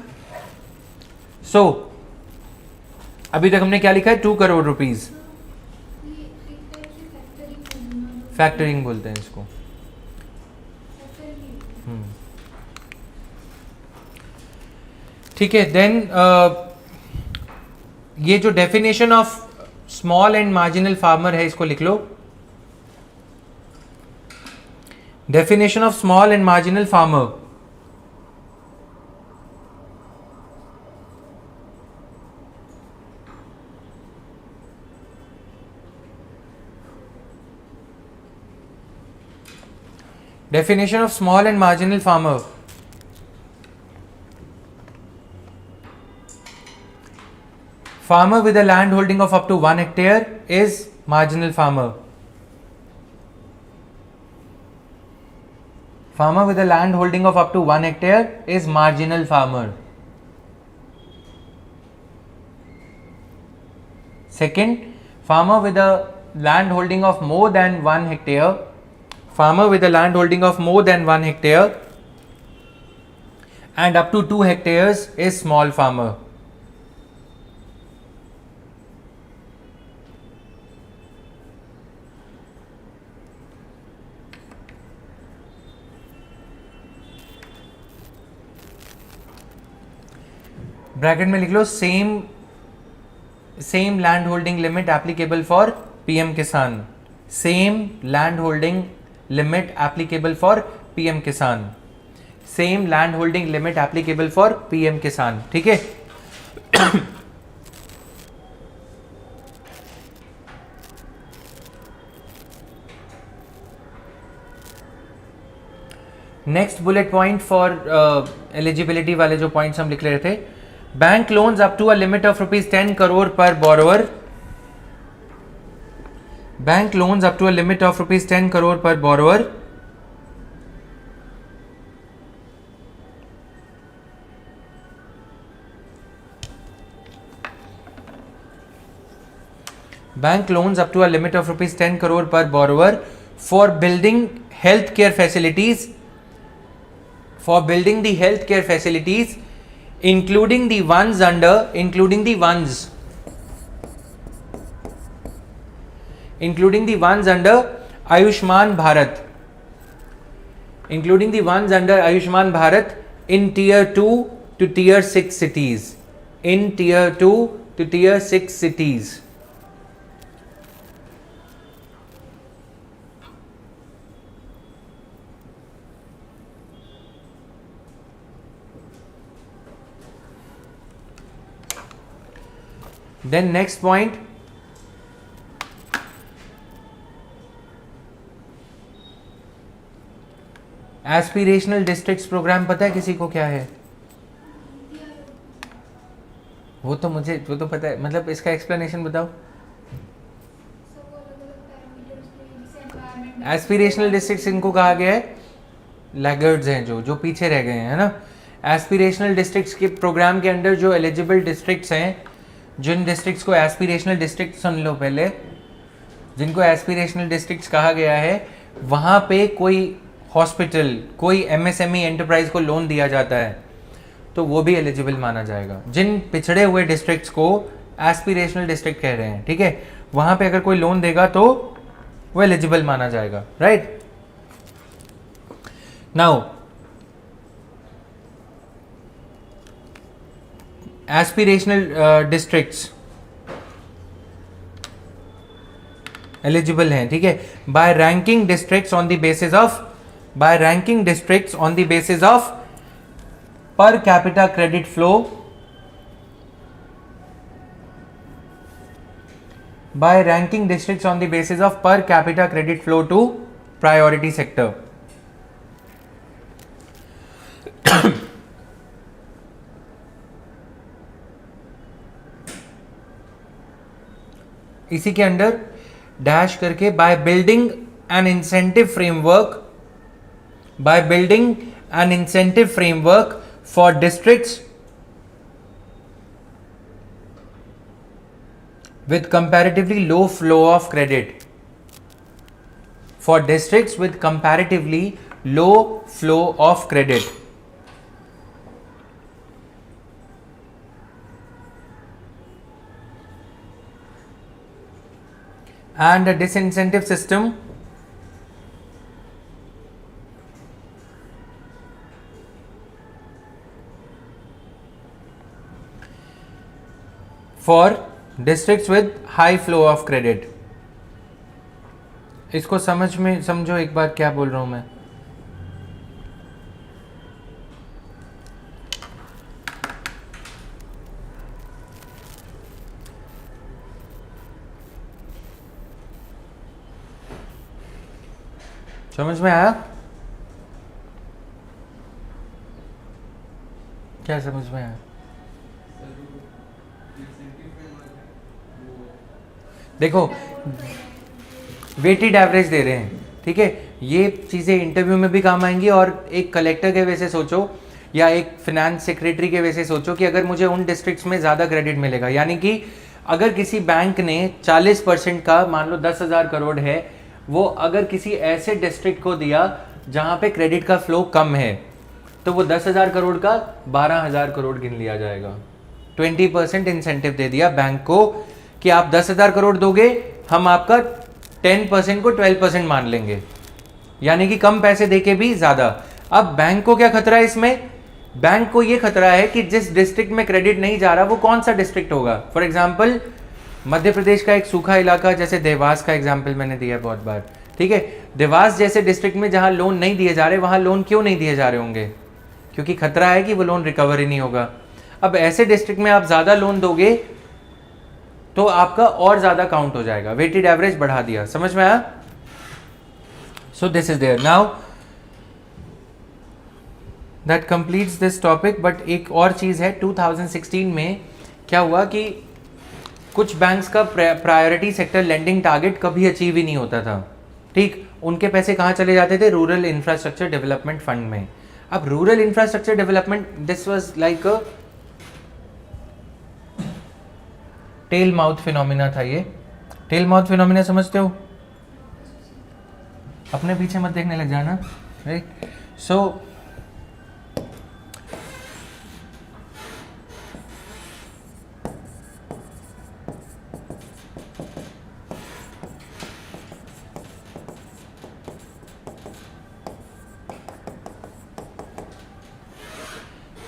सो अभी तक हमने क्या लिखा है? 2 करोड़ रुपीज। फैक्टरिंग बोलते हैं इसको। ठीक है। देन ये जो definition of small and marginal farmer है इसको लिख लो. Definition of small and marginal farmer. Definition of small and marginal farmer. Farmer with a land holding of up to 1 hectare is marginal farmer. Farmer with a land holding of up to 1 hectare is marginal farmer. Second, farmer with a land holding of more than 1 hectare. Farmer with a land holding of more than 1 hectare and up to 2 hectares is small farmer. Bracket में लिख लो same land holding limit applicable for PM Kisan. Same land holding limit applicable for PM Kisan. Same land holding limit applicable for PM Kisan. ठीक है. Next bullet point for eligibility वाले जो points हम लिख रहे थे. Bank loans up to a limit of ₹10 crore per borrower. Bank loans up to a limit of ₹10 crore per borrower. Bank loans up to a limit of ₹10 crore per borrower for building healthcare facilities. For building the healthcare facilities, including the ones under Ayushman Bharat, in tier 2 to tier 6 cities. Then next point, aspirational districts programme पता है किसी को क्या है? वो तो पता है, मतलब इसका एक्सप्लेनेशन बताओ. एस्पिरेशनल डिस्ट्रिक्ट्स इनको कहा गया है लैगर्ड्स हैं, जो पीछे रह गए हैं, है ना. एस्पिरेशनल डिस्ट्रिक्ट्स के प्रोग्राम के अंडर जो एलिजिबल डिस्ट्रिक्ट्स हैं, जिन डिस्ट्रिक्ट्स को एस्पिरेशनल डिस्ट्रिक्ट सुन लो पहले, जिनको एस्पिरेशनल डिस्ट्रिक्ट्स कहा गया है, वहाँ पे कोई हॉस्पिटल, कोई MSME एंटरप्राइज को लोन दिया जाता है तो वो भी एलिजिबल माना जाएगा. जिन पिछड़े हुए डिस्ट्रिक्ट्स को एस्पिरेशनल डिस्ट्रिक्ट कह रहे हैं, ठीक है, वहाँ पे अगर कोई लोन देगा तो वो एलिजिबल माना जाएगा. Right. Now aspirational districts eligible हैं, ठीक है, by ranking districts on the basis of per capita credit flow, by ranking districts on the basis of per capita credit flow to priority sector. इसी के under dash करके by building an incentive framework for districts with comparatively low flow of credit. For districts with comparatively low flow of credit. And a disincentive system for districts with high flow of credit. इसको समझो एक बार क्या बोल रहा हूं मैं। समझ में आया? क्या समझ में आया? देखो वेटेड एवरेज दे रहे हैं, ठीक है, ये चीज़ें इंटरव्यू में भी काम आएंगी। और एक कलेक्टर के वैसे सोचो या एक फिनेंस सेक्रेटरी के वैसे सोचो कि अगर मुझे उन डिस्ट्रिक्ट्स में ज़्यादा क्रेडिट मिलेगा, यानी कि अगर किसी बैंक ने 40% का, मान लो 10,000 करोड़ है, वो अगर किसी ऐसे डिस्ट्रिक्ट को दिया जहाँ पे क्रेडिट का फ्लो कम है, तो वो 10,000 करोड़ का 12,000 करोड़ गिन लिया जाएगा। 20% इंसेंटिव दे दिया बैंक को कि आप 10,000 करोड़ दोगे, हम आपका 10% को 12% मान लेंगे, यानी कि कम पैसे देके भी ज्यादा। अब बैंक को क्या खतरा है इसमें? बैंक को ये खतरा है कि जिस डिस्ट्रिक्ट में क्रेडिट नहीं जा रहा वो कौन सा डिस्ट्रिक्ट होगा। फॉर एग्जाम्पल मध्य प्रदेश का एक सूखा इलाका, जैसे देवास का एग्जाम्पल मैंने दिया है बहुत बार, ठीक है। देवास जैसे डिस्ट्रिक्ट में जहां लोन नहीं दिए जा रहे, वहां लोन क्यों नहीं दिए जा रहे होंगे? क्योंकि खतरा है कि वो लोन रिकवर ही नहीं होगा। अब ऐसे डिस्ट्रिक्ट में आप ज्यादा लोन दोगे तो आपका और ज्यादा काउंट हो जाएगा। वेटेड एवरेज बढ़ा दिया, समझ में आया? So this is there now, that completes this topic. But एक और चीज है, 2016 में क्या हुआ कि कुछ बैंक्स का प्रायोरिटी सेक्टर लेंडिंग टारगेट कभी अचीव ही नहीं होता था, ठीक। उनके पैसे कहाँ चले जाते थे? रूरल इंफ्रास्ट्रक्चर डेवलपमेंट फंड में। अब rural infrastructure development, this was like a tail mouth phenomena था। ये टेल माउथ फिनोमिना समझते हो? अपने पीछे मत देखने लग जाना, राइट। सो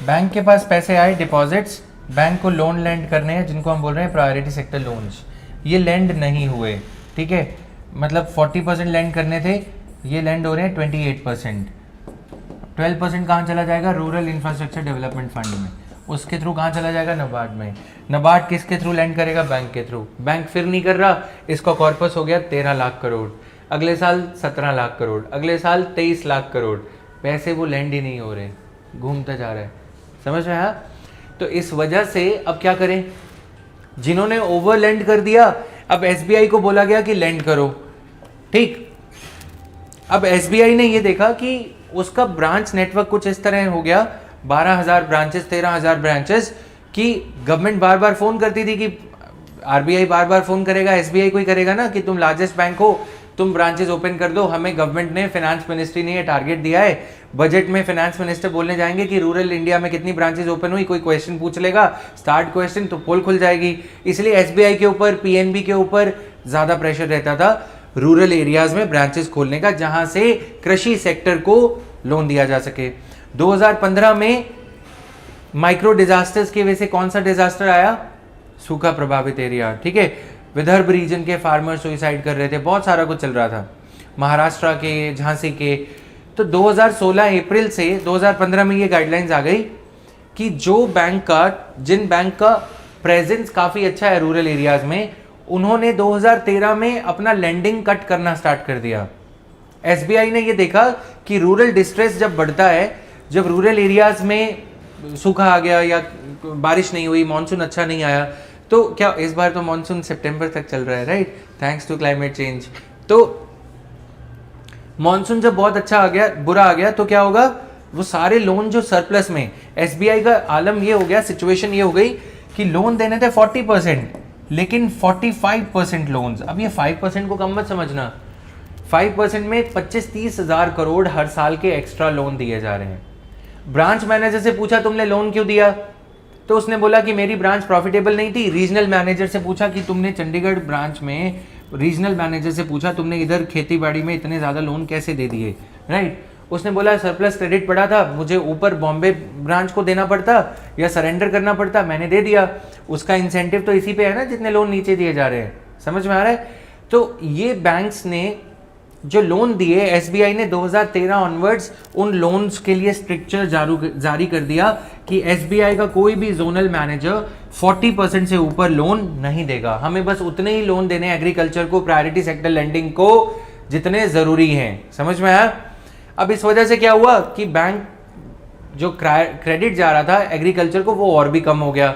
बैंक के पास पैसे आए, डिपॉजिट्स, बैंक को लोन लेंड करने हैं जिनको हम बोल रहे हैं प्रायोरिटी सेक्टर लोन्स। ये लेंड नहीं हुए, ठीक है, मतलब 40% लेंड करने थे, ये लेंड हो रहे हैं 28%। 12% कहाँ चला जाएगा? रूरल इंफ्रास्ट्रक्चर डेवलपमेंट फंड में। उसके थ्रू कहाँ चला जाएगा? नाबार्ड में। नाबार्ड किसके थ्रू लेंड करेगा? बैंक के थ्रू। बैंक फिर नहीं कर रहा, इसका कॉर्पस हो गया 13 लाख करोड़, अगले साल 17 लाख करोड़, अगले साल 23 लाख करोड़। पैसे वो लेंड ही नहीं हो रहे, घूमता जा रहा है, समझ में आया? तो इस वजह से अब क्या करें? जिन्होंने ओवर लेंड कर दिया, अब एसबीआई को बोला गया कि लेंड करो, ठीक। अब एसबीआई ने ये देखा कि उसका ब्रांच नेटवर्क कुछ इस तरह हो गया, 12,000 ब्रांचेस, 13,000 ब्रांचेस, कि गवर्नमेंट बार बार फोन करती थी कि आरबीआई बार बार फोन करेगा, एसबीआई को ही करेगा ना, कि तुम लार्जेस्ट बैंक हो, तुम ब्रांचेस ओपन कर दो। हमें गवर्नमेंट ने, फाइनेंस मिनिस्ट्री ने ये टारगेट दिया है। बजट में फाइनेंस मिनिस्टर बोलने जाएंगे कि रूरल इंडिया में कितनी ब्रांचेस ओपन हुई, कोई क्वेश्चन पूछ लेगा, स्टार्ट क्वेश्चन, तो पोल खुल जाएगी। इसलिए एसबीआई के ऊपर, पीएनबी के ऊपर ज्यादा प्रेशर रहता था रूरल एरियाज में ब्रांचेस खोलने का, जहां से कृषि सेक्टर को लोन दिया जा सके। 2015 में माइक्रो डिजास्टर्स की वजह से कौन सा डिजास्टर आया? सूखा प्रभावित एरिया, ठीक है। विदर्भ रीजन के फार्मर सुसाइड कर रहे थे, बहुत सारा कुछ चल रहा था, महाराष्ट्र के, झांसी के। तो 2016 अप्रैल से 2015 में ये गाइडलाइंस आ गई कि जो बैंक का, जिन बैंक का प्रेजेंस काफ़ी अच्छा है रूरल एरियाज में, उन्होंने 2013 में अपना लेंडिंग कट करना स्टार्ट कर दिया। एसबीआई ने ये देखा कि रूरल डिस्ट्रेस जब बढ़ता है, जब रूरल एरियाज में सूखा आ गया या बारिश नहीं हुई, मानसून अच्छा नहीं आया, तो क्या इस बार तो मानसून सितंबर तक चल रहा है, right, thanks to climate change. तो मानसून जब बहुत अच्छा आ गया, बुरा आ गया, तो क्या होगा? वो सारे लोन जो सरप्लस में, एसबीआई का आलम ये हो गया, सिचुएशन ये हो गई कि लोन देने थे 40%, लेकिन 45% लोन्स। अब ये 5% को कम मत समझना, 5% में 25-30 हजार करोड़ हर साल के एक्स्ट्रा लोन दिए जा रहे हैं। ब्रांच मैनेजर से पूछा तुमने लोन क्यों दिया, तो उसने बोला कि मेरी ब्रांच प्रॉफिटेबल नहीं थी। रीजनल मैनेजर से पूछा कि तुमने चंडीगढ़ ब्रांच में, रीजनल मैनेजर से पूछा तुमने इधर खेती बाड़ी में इतने ज़्यादा लोन कैसे दे दिए, राइट। उसने बोला सरप्लस क्रेडिट पड़ा था, मुझे ऊपर बॉम्बे ब्रांच को देना पड़ता या सरेंडर करना पड़ता, मैंने दे दिया। उसका इंसेंटिव तो इसी पे है ना जितने लोन नीचे दिए जा रहे हैं। समझ में आ रहा है? तो ये बैंक्स ने जो लोन दिए, एसबीआई ने 2013 ऑनवर्ड्स उन लोन्स के लिए स्ट्रिक्चर जारी कर दिया कि एसबीआई का कोई भी जोनल मैनेजर 40% से ऊपर लोन नहीं देगा। हमें बस उतने ही लोन देने एग्रीकल्चर को, प्रायोरिटी सेक्टर लेंडिंग को, जितने जरूरी हैं। समझ में आया? अब इस वजह से क्या हुआ कि बैंक जो क्रेडिट जा रहा था एग्रीकल्चर को वो और भी कम हो गया।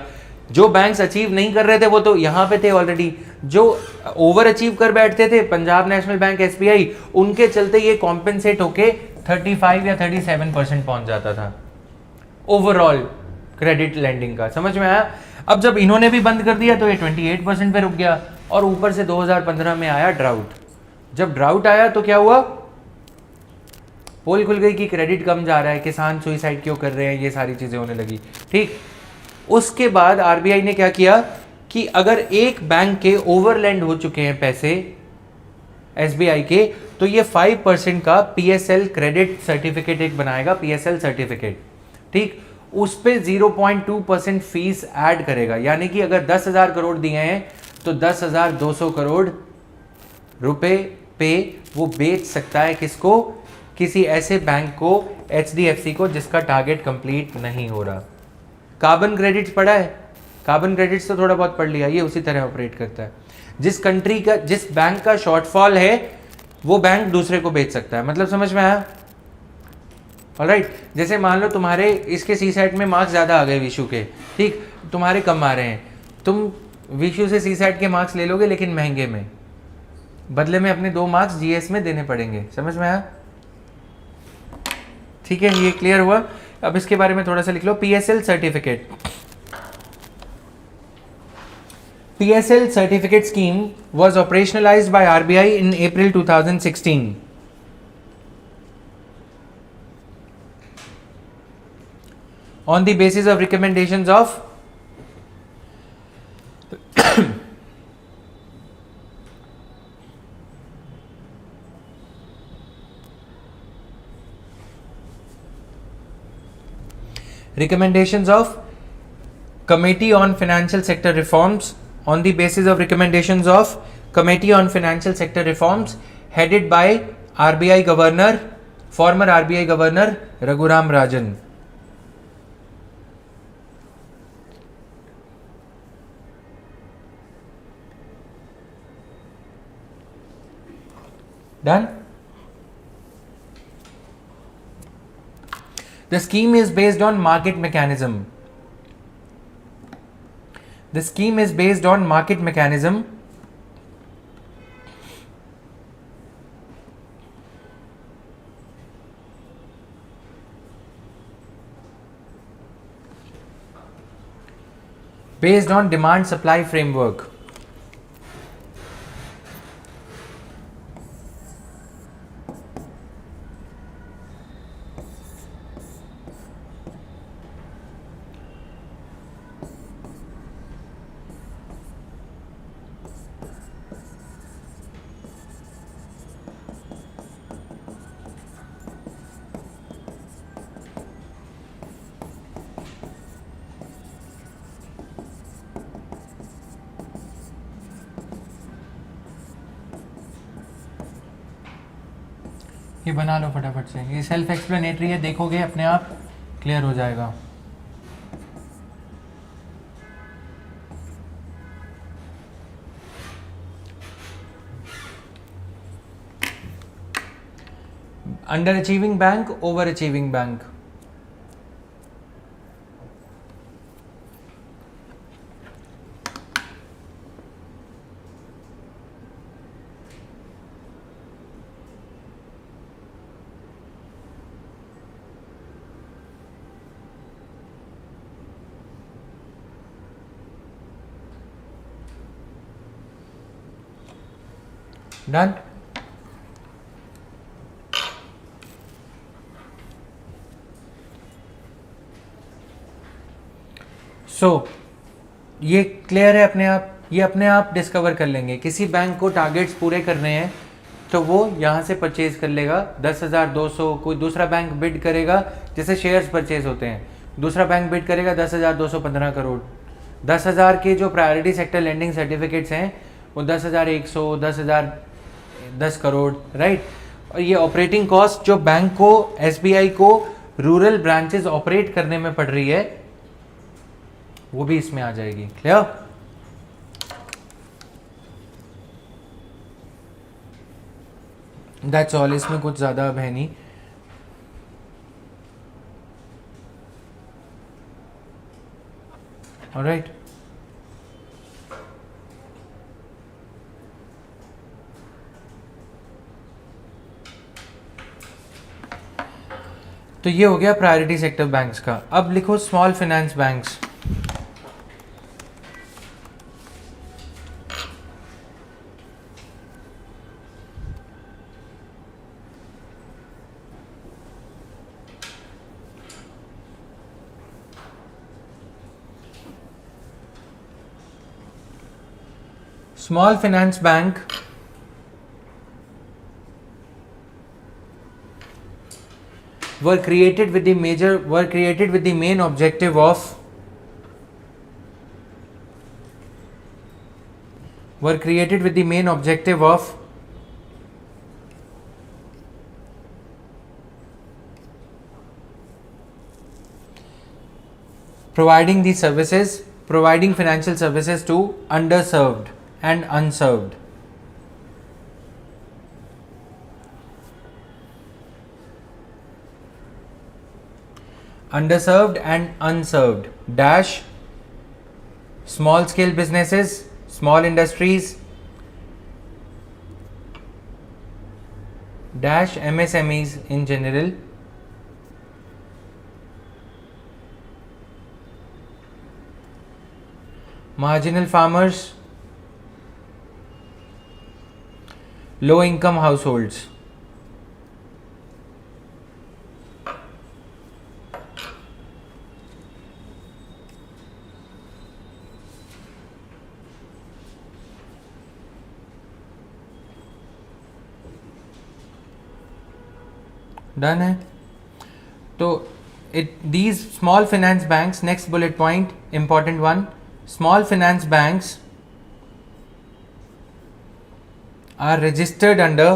जो बैंक्स अचीव नहीं कर रहे थे वो तो यहाँ पे थे ऑलरेडी, जो ओवर अचीव कर बैठते थे पंजाब नेशनल बैंक, एसबीआई, उनके चलते ये कॉम्पेंसेट होके 35 या 37% पहुंच जाता था ओवरऑल क्रेडिट लेंडिंग का। समझ में आया? अब जब इन्होंने भी बंद कर दिया तो ये 28% पे रुक गया, और ऊपर से 2015 में आया ड्राउट। जब ड्राउट आया तो क्या हुआ? पोल खुल गई कि क्रेडिट कम जा रहा है, किसान सुइसाइड क्यों कर रहे हैं, ये सारी चीजें होने लगी। ठीक, उसके बाद आरबीआई ने क्या किया कि अगर एक बैंक के ओवरलैंड हो चुके हैं पैसे एसबीआई के, तो ये 5% का पीएसएल क्रेडिट सर्टिफिकेट एक बनाएगा, पीएसएल सर्टिफिकेट। ठीक, उस पे 0.2% फीस ऐड करेगा, यानी कि अगर 10,000 करोड़ दिए हैं तो 10,200 करोड़ रुपए पे वो बेच सकता है किसको? किसी ऐसे बैंक को, एचडीएफसी को, जिसका टारगेट कंप्लीट नहीं हो रहा। कार्बन क्रेडिट्स पढ़ा है? कार्बन क्रेडिट्स तो थोड़ा बहुत पढ़ लिया। ये उसी तरह ऑपरेट करता है। जिस कंट्री का, जिस बैंक का शॉर्टफॉल है वो बैंक दूसरे को बेच सकता है। मतलब समझ में आया? ऑलराइट, जैसे मान लो तुम्हारे इसके सी सेट में मार्क्स ज़्यादा आ गए विशु के, ठीक, तुम्हारे कम आ रहे हैं, तुम विशु से सी सेट के मार्क्स ले लोगे लेकिन महंगे में, बदले में अपने 2 मार्क्स जीएस में देने पड़ेंगे। समझ में आया? ठीक है, ये क्लियर हुआ? अब इसके बारे में थोड़ा सा लिख लो। PSL certificate, PSL certificate scheme was operationalized by RBI in April 2016. On the basis of recommendations of recommendations of Committee on Financial Sector Reforms, on the basis of recommendations of Committee on Financial Sector Reforms headed by RBI Governor, former RBI Governor Raghuram Rajan. Done? The scheme is based on market mechanism. The scheme is based on market mechanism based on demand supply framework. ये बना लो फटाफट से, ये self explanatory है, देखोगे अपने आप clear हो जाएगा। Under achieving bank, over achieving bank. Done? So ये क्लियर है अपने आप? ये अपने आप डिस्कवर कर लेंगे। किसी बैंक को टारगेट्स पूरे करने हैं तो वो यहाँ से परचेज कर लेगा 10,200। कोई दूसरा बैंक बिड करेगा, जैसे शेयर्स परचेज होते हैं, दूसरा बैंक बिड करेगा 10,215 करोड़। 10,000 के जो प्रायोरिटी सेक्टर लेंडिंग सर्टिफिकेट्स हैं वो 10,100, 10 करोड़, राइट। और ये ऑपरेटिंग कॉस्ट जो बैंक को, एसबीआई को रूरल ब्रांचेस ऑपरेट करने में पड़ रही है, वो भी इसमें आ जाएगी। क्लियर? दैट्स ऑल, इसमें कुछ ज़्यादा अब है नहीं। ऑलराइट, तो ये हो गया प्रायोरिटी सेक्टर बैंक्स का। अब लिखो small finance banks. Small finance bank were created with the main objective of providing financial services to underserved and unserved. Underserved and unserved dash small scale businesses, small industries dash MSMEs in general, marginal farmers, low income households. Done है। तो these small finance banks, next bullet point, important one, small finance banks are registered under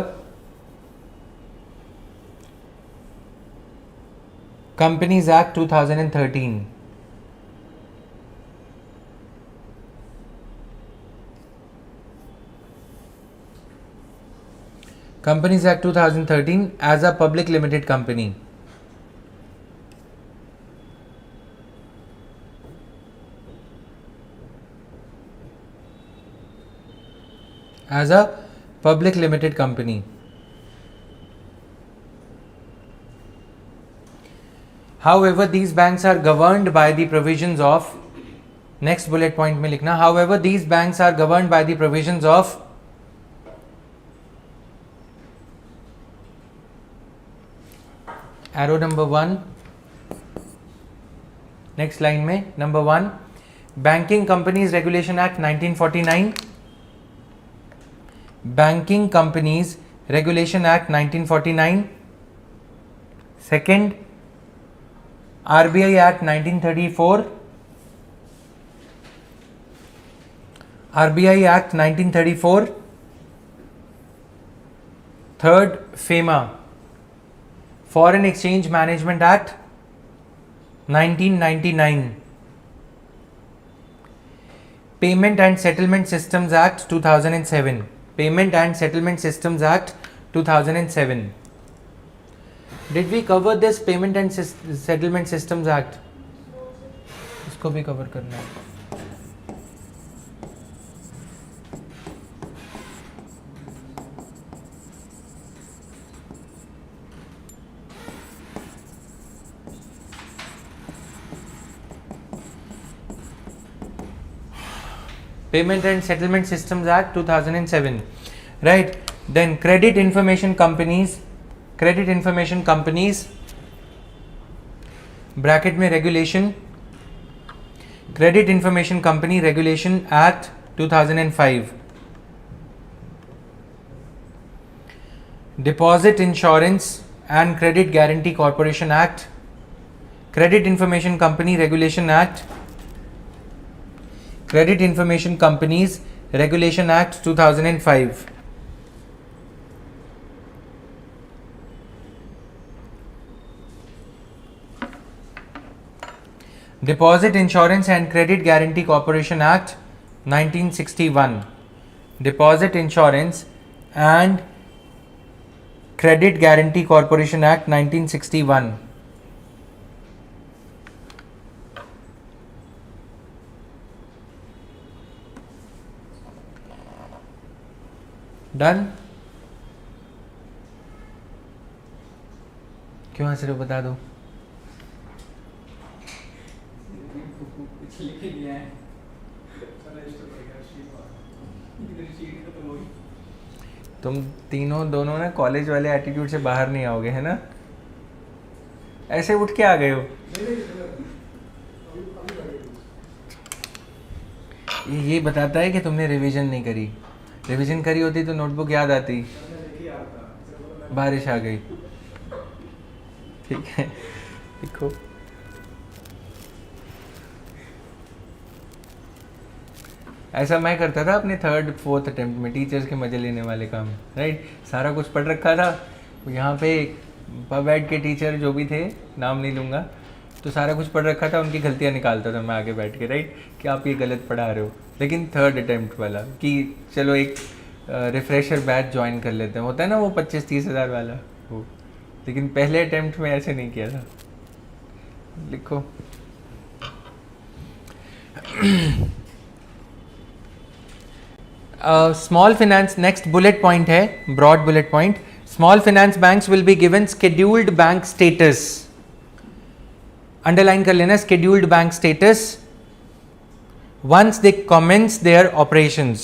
Companies Act 2013. Companies Act 2013 as a public limited company. As a public limited company. However, these banks are governed by the provisions of, next bullet point में लिखना, however, these banks are governed by the provisions of arrow number 1, next line में number 1, Banking Companies Regulation Act 1949, Banking Companies Regulation Act 1949, second, RBI Act 1934, RBI Act 1934, third, FEMA, Foreign Exchange Management Act 1999, Payment and Settlement Systems Act 2007, Payment and Settlement Systems Act 2007. Did we cover this Payment and Settlement Systems Act? इसको भी cover करना है। Payment and Settlement Systems Act 2007, right? Then credit information companies, bracket में regulation, Credit Information Company Regulation Act 2005, Deposit Insurance and Credit Guarantee Corporation Act, Credit Information Company Regulation Act, Credit Information Companies Regulation Act 2005. Deposit Insurance and Credit Guarantee Corporation Act 1961. Deposit Insurance and Credit Guarantee Corporation Act 1961. Done? क्यों हंस रहे हो, बता दो। तुम तीनों दोनों ना कॉलेज वाले एटीट्यूड से बाहर नहीं आओगे, है ना? ऐसे उठ के आ गए हो। ये बताता है कि तुमने रिवीजन नहीं करी। रिवीजन करी होती तो नोटबुक याद आती। बारिश आ गई। ठीक है, देखो ऐसा मैं करता था अपने 3rd 4th अटेम्प्ट में, टीचर्स के मजे लेने वाले काम, राइट। सारा कुछ पढ़ रखा था, यहाँ पे बैठ के टीचर जो भी थे, नाम नहीं लूँगा, तो सारा कुछ पढ़ रखा था, उनकी गलतियाँ निकालता था मैं आगे बैठ के, राइट, कि आप ये गलत पढ़ा रहे हो। लेकिन 3rd अटेम्प्ट वाला कि चलो एक रिफ्रेशर बैच ज्वाइन कर लेते हैं, होता है ना वो 25-30 हज़ार वाला वो, लेकिन पहले अटेम्प्ट में ऐसे नहीं किया था। लिखो small finance, next bullet point है, broad bullet point. Small finance banks will be given scheduled bank status. Underline कर लेना, scheduled bank status once they commence their operations.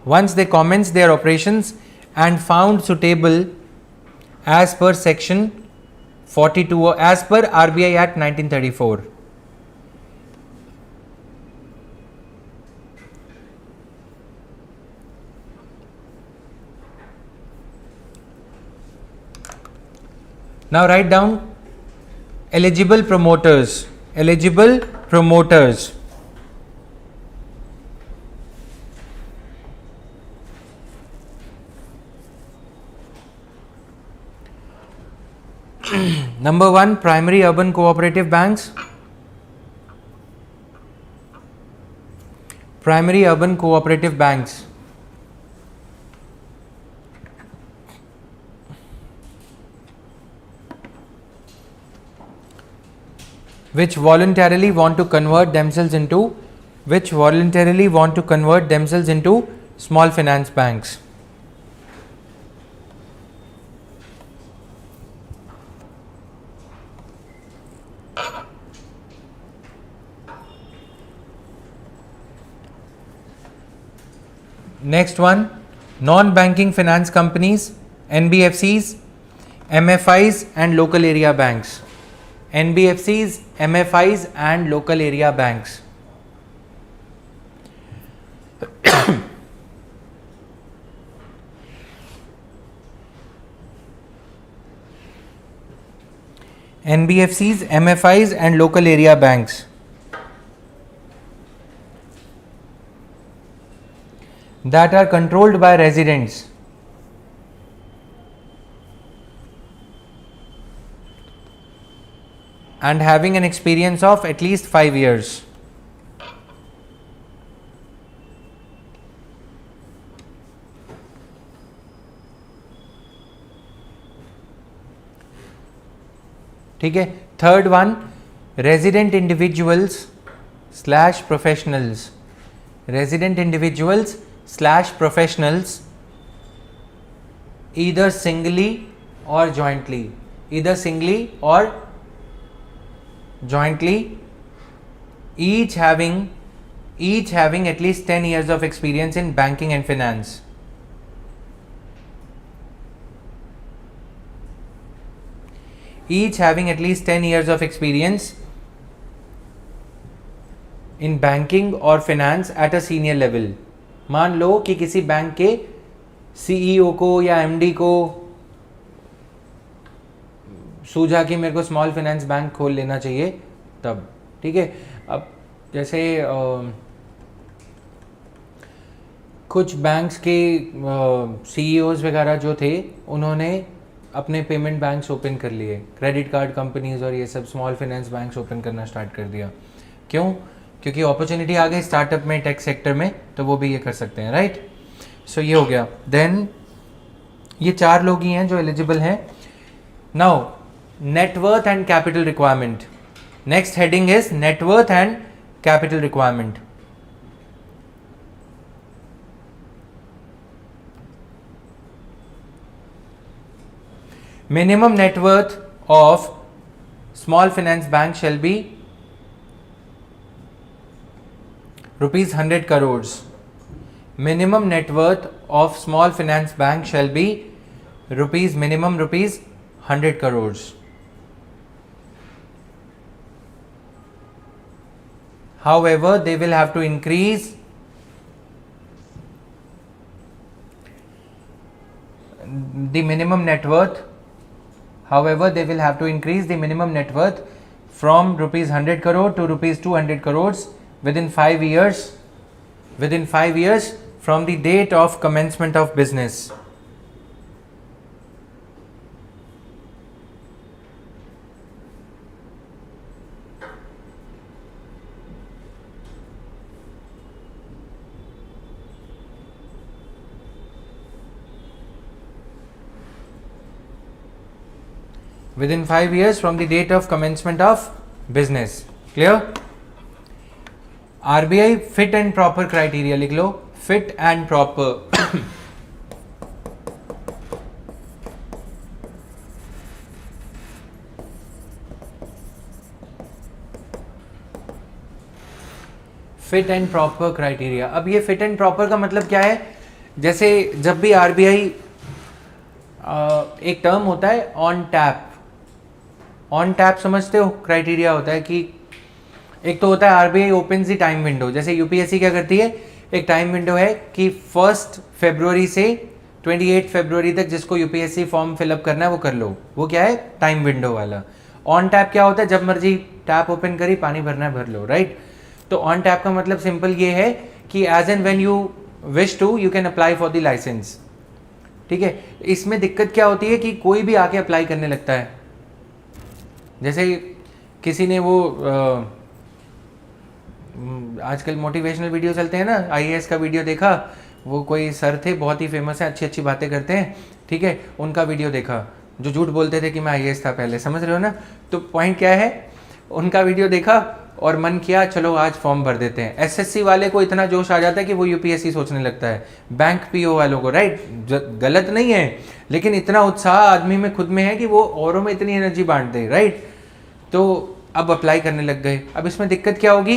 Once they commence their operations and found suitable as per section 42, as per RBI Act 1934. Now write down eligible promoters. Eligible promoters. Number 1, primary urban cooperative banks. Primary urban cooperative banks. Which voluntarily want to convert themselves into small finance banks. Next one, non-banking finance companies, NBFCs, MFIs and local area banks. NBFCs, MFIs and local area banks. NBFCs, MFIs and local area banks. That are controlled by residents. And having an experience of at least 5 years. ठीक है। Third one, resident individuals slash professionals. Resident individuals slash professionals, either singly or jointly, either singly or jointly, each having at least 10 years of experience in banking and finance. Each having at least 10 years of experience in banking or finance at a senior level, मान लो कि किसी bank के CEO को या MD को सूझा कि मेरे को स्मॉल फाइनेंस बैंक खोल लेना चाहिए, तब ठीक है। अब जैसे कुछ बैंक्स के सीईओज वगैरह जो थे उन्होंने अपने पेमेंट बैंक्स ओपन कर लिए, क्रेडिट कार्ड कंपनीज और ये सब स्मॉल फाइनेंस बैंक्स ओपन करना स्टार्ट कर दिया। क्यों? क्योंकि अपॉर्चुनिटी आ गई स्टार्टअप में, टेक सेक्टर में, तो वो भी ये कर सकते हैं, राइट। सो ये हो गया। देन ये 4 लोग ही हैं जो एलिजिबल हैं। Now net worth and capital requirement, next heading is net worth and capital requirement. Minimum net worth of small finance bank shall be rupees 100 crores. Minimum net worth of small finance bank shall be minimum rupees 100 crores. However, they will have to increase the minimum net worth. However, they will have to increase the minimum net worth from rupees 100 crore to rupees 200 crores within 5 years. Within 5 years from the date of commencement of business. Within 5 years from the date of commencement of business. Clear? RBI fit and proper criteria लिख लो, fit and proper. Fit and proper criteria. अब ये fit and proper का मतलब क्या है? जैसे जब भी आरबीआई एक टर्म होता है ऑन टैप, ऑन टैप समझते हो? क्राइटेरिया होता है कि एक तो होता है RBI opens the time window. जैसे यूपीएससी क्या करती है, एक टाइम विंडो है कि 1 फरवरी से 28 फरवरी तक जिसको यूपीएससी फॉर्म फिलअप करना है वो कर लो। वो क्या है? टाइम विंडो वाला। ऑन टैप क्या होता है? जब मर्जी टैप ओपन करी, पानी भरना है भर लो, राइट। तो ऑन टैप का मतलब सिंपल ये है कि as and when you wish to you can apply for the licence, ठीक है। इसमें दिक्कत क्या होती है कि कोई भी आके अप्लाई करने लगता है। जैसे किसी ने वो आजकल मोटिवेशनल वीडियो चलते हैं ना, आईएएस का वीडियो देखा, वो कोई सर थे बहुत ही फेमस है, अच्छी अच्छी बातें करते हैं, ठीक है, उनका वीडियो देखा, जो झूठ बोलते थे कि मैं आईएएस था पहले, समझ रहे हो ना। तो पॉइंट क्या है, उनका वीडियो देखा और मन किया चलो आज फॉर्म भर देते हैं। एसएससी वाले को इतना जोश आ जाता है कि वो यूपीएससी सोचने लगता है, बैंक पीओ वालों को, राइट। गलत नहीं है, लेकिन इतना उत्साह आदमी में खुद में है कि वो औरों में इतनी एनर्जी बांट दे, राइट। तो अब अप्लाई करने लग गए। अब इसमें दिक्कत क्या होगी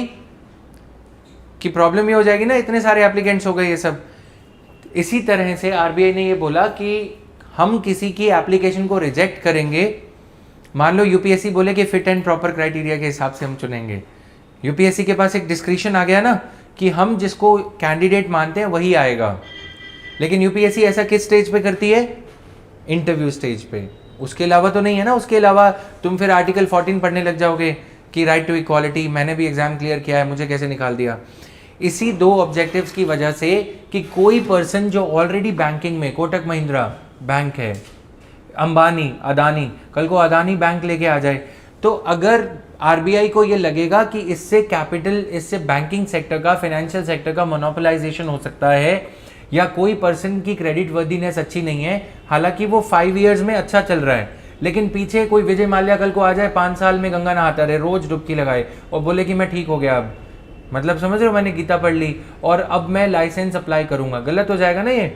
कि प्रॉब्लम ये हो जाएगी ना, इतने सारे एप्लीकेंट्स हो गए ये सब। इसी तरह से आरबीआई ने ये बोला कि हम किसी की एप्लीकेशन को रिजेक्ट करेंगे। मान लो यूपीएससी बोले कि फिट एंड प्रॉपर क्राइटेरिया के हिसाब से हम चुनेंगे। यूपीएससी के पास एक डिस्क्रिशन आ गया ना कि हम जिसको कैंडिडेट मानते हैं वही आएगा। लेकिन यूपीएससी ऐसा किस स्टेज पे करती है? इंटरव्यू स्टेज पे। उसके अलावा तो नहीं है ना। उसके अलावा तुम फिर आर्टिकल 14 पढ़ने लग जाओगे कि राइट टू इक्वालिटी, मैंने भी एग्जाम क्लियर किया है, मुझे कैसे निकाल दिया। इसी 2 ऑब्जेक्टिव्स की वजह से कि कोई पर्सन जो ऑलरेडी बैंकिंग में, कोटक महिंद्रा बैंक है, अंबानी, अदानी, कल को अदानी बैंक लेके आ जाए, तो अगर आरबीआई को ये लगेगा कि इससे कैपिटल, इससे बैंकिंग सेक्टर का, फाइनेंशियल सेक्टर का मोनोपोलाइजेशन हो सकता है, या कोई पर्सन की क्रेडिट वर्दीनेस अच्छी नहीं है, हालांकि वो 5 इयर्स में अच्छा चल रहा है, लेकिन पीछे कोई विजय माल्या कल को आ जाए, 5 साल में गंगा नहाता रहे, रोज डुबकी लगाए और बोले कि मैं ठीक हो गया, अब मतलब समझ रहे हो, मैंने गीता पढ़ ली और अब मैं लाइसेंस अप्लाई करूंगा, गलत हो जाएगा ना ये।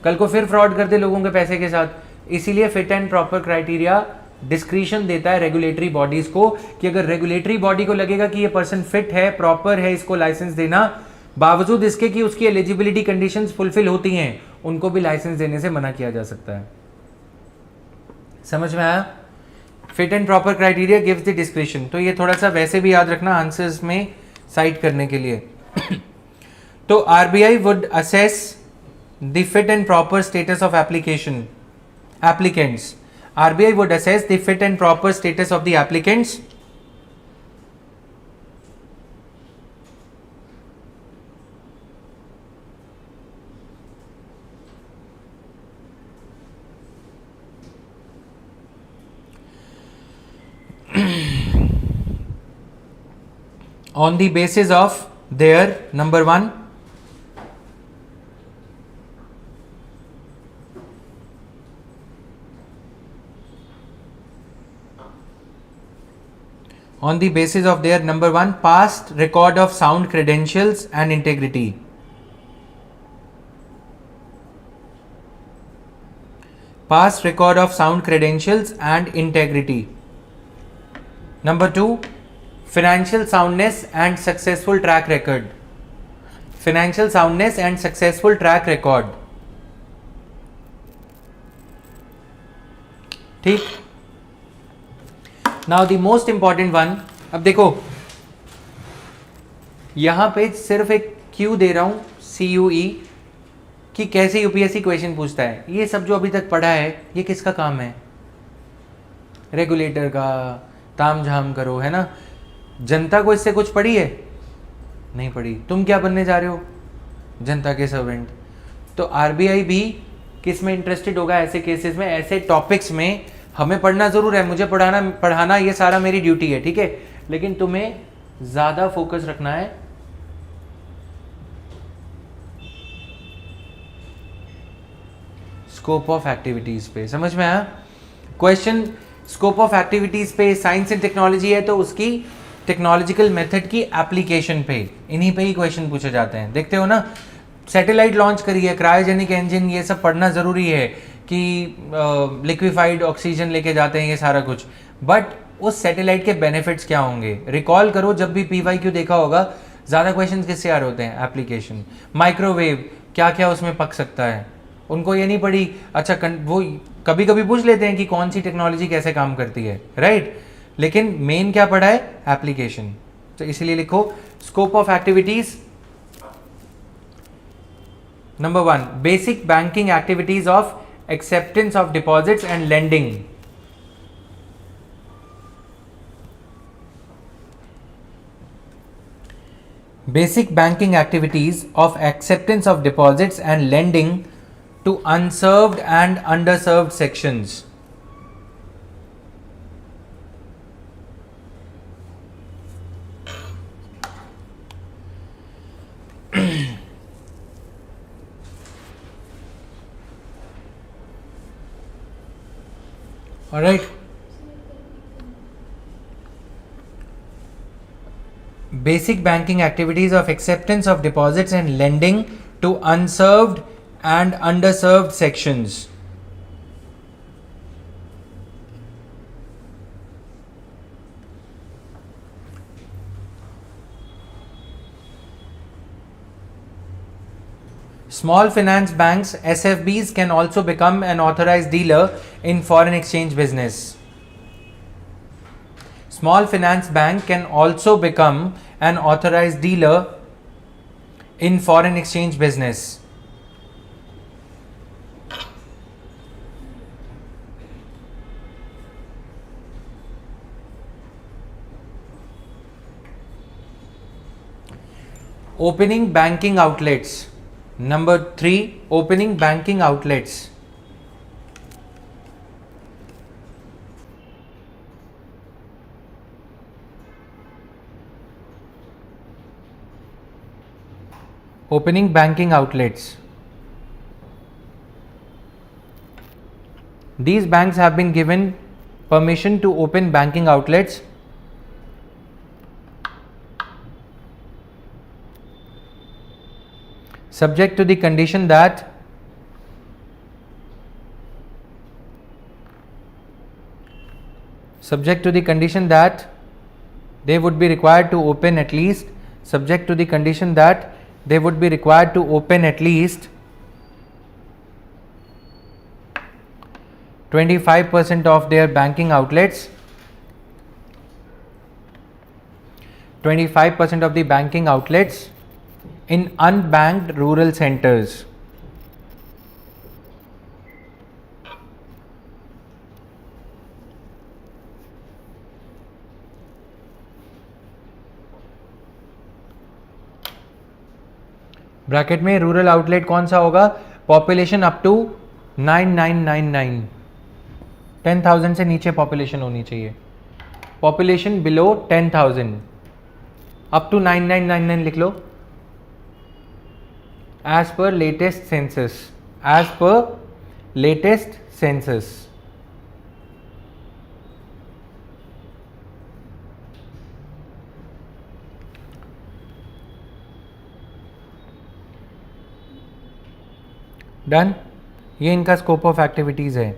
कल को फिर फ्रॉड कर दे लोगों के पैसे के साथ। इसीलिए fit and proper criteria discretion देता है रेगुलेटरी बॉडीज को कि अगर रेगुलेटरी बॉडी को लगेगा कि ये पर्सन फिट है, प्रॉपर है, इसको लाइसेंस देना, बावजूद इसके कि उसकी एलिजिबिलिटी कंडीशंस फुलफिल होती हैं, उनको भी लाइसेंस देने से मना किया जा सकता है। समझ में आया? Fit and proper criteria gives the discretion. तो ये थोड़ा सा वैसे भी याद रखना आंसर्स में साइट करने के लिए। तो RBI would assess the fit and proper status of applicants. RBI would assess the fit and proper status of the applicants on the basis of their number one, on the basis of their number one, past record of sound credentials and integrity. Past record of sound credentials and integrity. Number two, financial soundness and successful track record. Financial soundness and successful track record. ठीक. Now the most important one, अब देखो यहां पे सिर्फ एक Q दे रहा हूं CUE कि कैसे यूपीएससी क्वेश्चन पूछता है. ये सब जो अभी तक पढ़ा है ये किसका काम है? रेगुलेटर का. ताम झाम करो, है ना. जनता को इससे कुछ पड़ी है? नहीं पड़ी. तुम क्या बनने जा रहे हो? जनता के सर्वेंट. तो आरबीआई भी किस में इंटरेस्टेड होगा? ऐसे केसेस में, ऐसे टॉपिक्स में. हमें पढ़ना जरूर है, मुझे पढ़ाना ये सारा मेरी ड्यूटी है, ठीक है. लेकिन तुम्हें ज्यादा फोकस रखना है स्कोप ऑफ एक्टिविटीज पे. समझ में आया? क्वेश्चन स्कोप ऑफ एक्टिविटीज पे. साइंस एंड टेक्नोलॉजी है तो उसकी टेक्नोलॉजिकल मेथड की एप्लीकेशन पे, इन्हीं पे ही क्वेश्चन पूछे जाते हैं. देखते हो ना, सैटेलाइट लॉन्च करी है, क्रायोजेनिक इंजन, ये सब पढ़ना जरूरी है कि लिक्विफाइड ऑक्सीजन लेके जाते हैं, ये सारा कुछ. बट उस सैटेलाइट के बेनिफिट्स क्या होंगे? रिकॉल करो, जब भी PYQ देखा होगा ज़्यादा क्वेश्चन किससे आ रहे होते हैं? एप्लीकेशन. माइक्रोवेव, क्या क्या उसमें पक सकता है, उनको ये नहीं पड़ी. अच्छा, वो कभी कभी पूछ लेते हैं कि कौन सी टेक्नोलॉजी कैसे काम करती है, राइट. लेकिन मेन क्या पढ़ा है? एप्लीकेशन. तो इसीलिए लिखो scope of activities. Number one, basic banking activities of acceptance of deposits and lending. Basic banking activities of acceptance of deposits and lending to unserved and underserved sections. All right. Basic banking activities of acceptance of deposits and lending to unserved and underserved sections. Small finance banks, SFBs, can also become an authorized dealer in foreign exchange business. Small finance bank can also become an authorized dealer in foreign exchange business. Opening banking outlets. Number 3, opening banking outlets. Opening banking outlets. These banks have been given permission to open banking outlets subject to the condition that they would be required to open at least 25% of their banking outlets, 25% of the banking outlets in unbanked rural centers. Bracket में rural outlet कौन सा होगा? Population up to 9999, 10,000 से नीचे population होनी चाहिए. Population below 10,000, up to 9999 लिख लो. As per latest census, as per latest census. Done. ये इनका स्कोप ऑफ एक्टिविटीज है.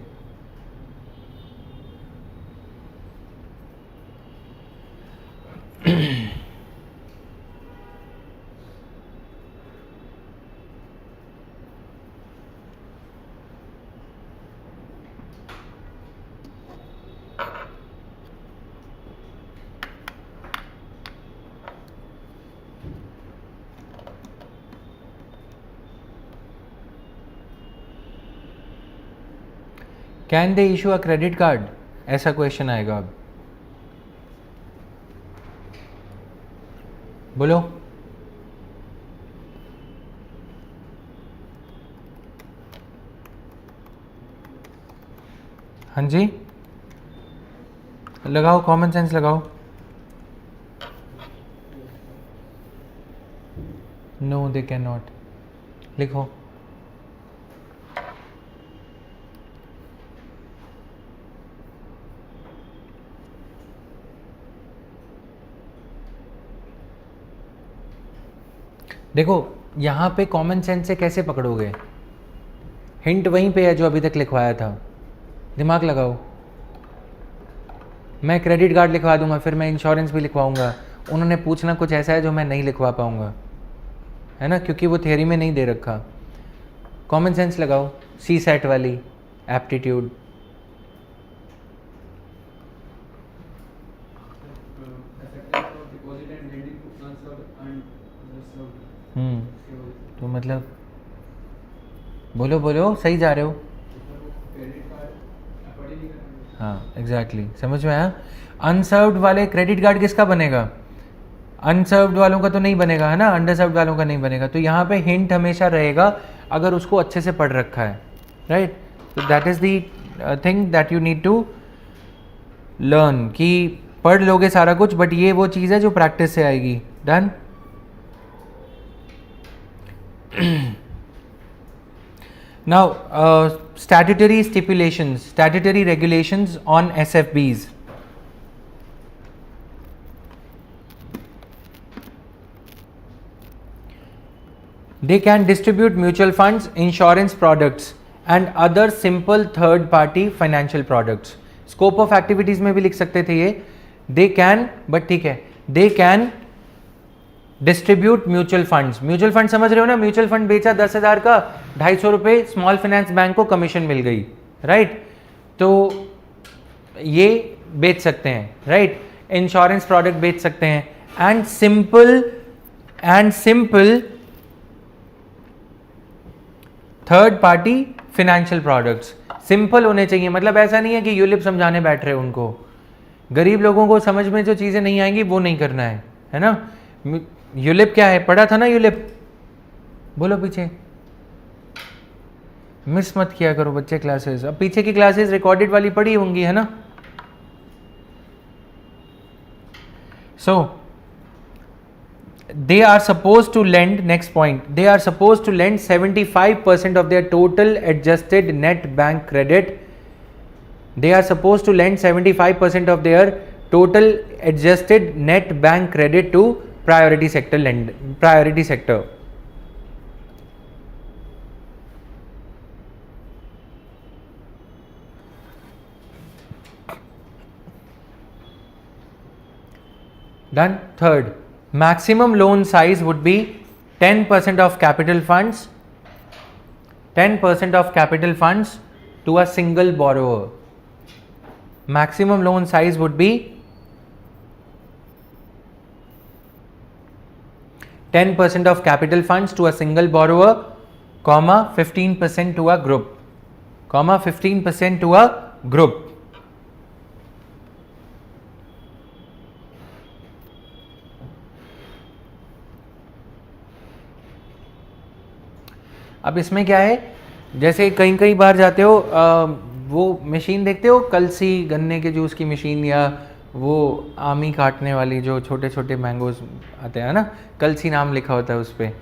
Can they issue a credit card? ऐसा क्वेश्चन आएगा. अब बोलो. हाँ जी, लगाओ, कॉमन सेंस लगाओ. No they cannot. लिखो. देखो यहाँ पे कॉमन सेंस से कैसे पकड़ोगे? हिंट वहीं पे है जो अभी तक लिखवाया था. दिमाग लगाओ. मैं क्रेडिट कार्ड लिखवा दूंगा, फिर मैं इंश्योरेंस भी लिखवाऊंगा. उन्होंने पूछना कुछ ऐसा है जो मैं नहीं लिखवा पाऊंगा, है ना, क्योंकि वो थियरी में नहीं दे रखा. कॉमन सेंस लगाओ. सी सेट वाली एप्टीट्यूड. तो मतलब बोलो बोलो, सही जा रहे हो. हाँ एग्जैक्टली, समझ में आया. अनसर्व्ड वाले क्रेडिट कार्ड किसका बनेगा? अनसर्व्ड वालों का तो नहीं बनेगा, है ना, अंडरसर्व्ड वालों का नहीं बनेगा. तो यहाँ पे हिंट हमेशा रहेगा अगर उसको अच्छे से पढ़ रखा है, राइट. तो that is the thing that you need to learn, कि पढ़ लोगे सारा कुछ, बट ये वो चीज़ है जो प्रैक्टिस से आएगी. Done. Now, statutory stipulations, statutory regulations on SFBs. They can distribute mutual funds, insurance products and other simple third party financial products. Scope of activities में भी लिख सकते थे ये. They can, but ठीक है, they can distribute mutual funds. Mutual fund समझ रहे हो ना? म्यूचुअल फंड बेचा 10,000 का, 250 रुपये स्मॉल फाइनेंस बैंक को कमीशन मिल गई, राइट. तो ये बेच सकते हैं, राइट. इंश्योरेंस प्रोडक्ट बेच सकते हैं. And simple third party financial products. Simple होने चाहिए, मतलब ऐसा नहीं है कि यूलिप समझाने बैठ रहे हो उनको. गरीब लोगों को समझ में जो चीज़ें नहीं आएंगी वो नहीं करना है ना. यूलिप क्या है? पढ़ा था ना यूलिप. बोलो पीछे. मिस मत किया करो बच्चे क्लासेस. अब पीछे की क्लासेस रिकॉर्डेड वाली पढ़ी होंगी, है ना. सो they are supposed to lend, next point, they are supposed to lend 75% of their total adjusted net bank credit. They are supposed to lend 75% of their total adjusted net bank credit to priority sector. Done. Third, maximum loan size would be 10% of capital funds, 10% of capital funds to a single borrower. Maximum loan size would be 10% of capital funds to a single borrower, comma 15% to a group, comma 15% to a group. अब इसमें क्या है, जैसे कई कई बार जाते हो वो मशीन देखते हो, कलसी गन्ने के जूस की मशीन, या वो आमी काटने वाली जो छोटे छोटे मैंगोज आते हैं ना, कलसी नाम लिखा होता है उस पर।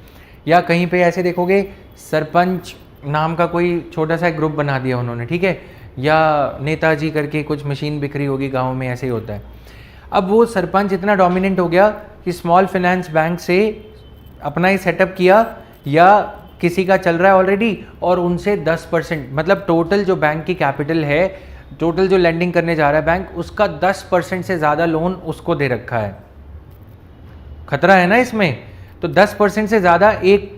या कहीं पे ऐसे देखोगे सरपंच नाम का कोई छोटा सा ग्रुप बना दिया उन्होंने, ठीक है, या नेताजी करके कुछ मशीन बिक्री होगी गाँव में, ऐसे ही होता है। अब वो सरपंच इतना डोमिनेंट हो गया कि स्मॉल फाइनेंस बैंक से अपना ही सेटअप किया, या किसी का चल रहा है ऑलरेडी, और उनसे 10%, मतलब टोटल जो बैंक की कैपिटल है, टोटल जो लेंडिंग करने जा रहा है बैंक, उसका 10% से ज़्यादा लोन उसको दे रखा है। खतरा है ना इसमें। तो 10% से ज़्यादा एक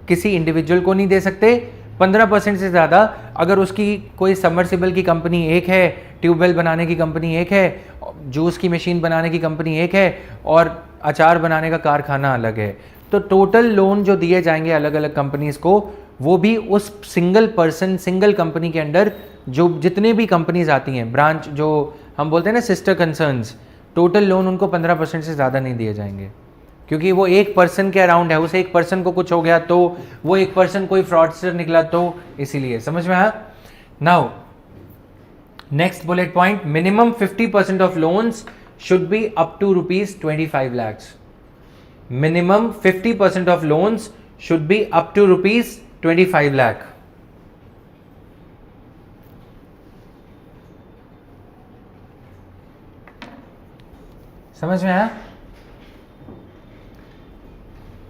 किसी इंडिविजुअल को नहीं दे सकते, 15% से ज़्यादा अगर उसकी कोई सबमर्सिबल की कंपनी एक है, ट्यूबवेल बनाने की कंपनी एक है, जूस की मशीन बनाने की कंपनी एक है, और अचार बनाने का कारखाना अलग है, तो टोटल लोन जो दिए जाएंगे अलग अलग कंपनीज को, वो भी उस सिंगल पर्सन सिंगल कंपनी के अंडर जो जितने भी कंपनीज आती हैं, ब्रांच जो हम बोलते हैं ना सिस्टर कंसर्न्स, टोटल लोन उनको 15% से ज़्यादा नहीं दिए जाएंगे, क्योंकि वो एक पर्सन के अराउंड है। उस एक पर्सन को कुछ हो गया तो, वो एक पर्सन कोई फ्रॉडस्टर निकला तो, इसीलिए। समझ में आया? Now next bullet point, minimum 50% of loans should be up to ₹25 lakhs. Minimum 50% of loans should be up to ₹25 lakh. समझ में आया?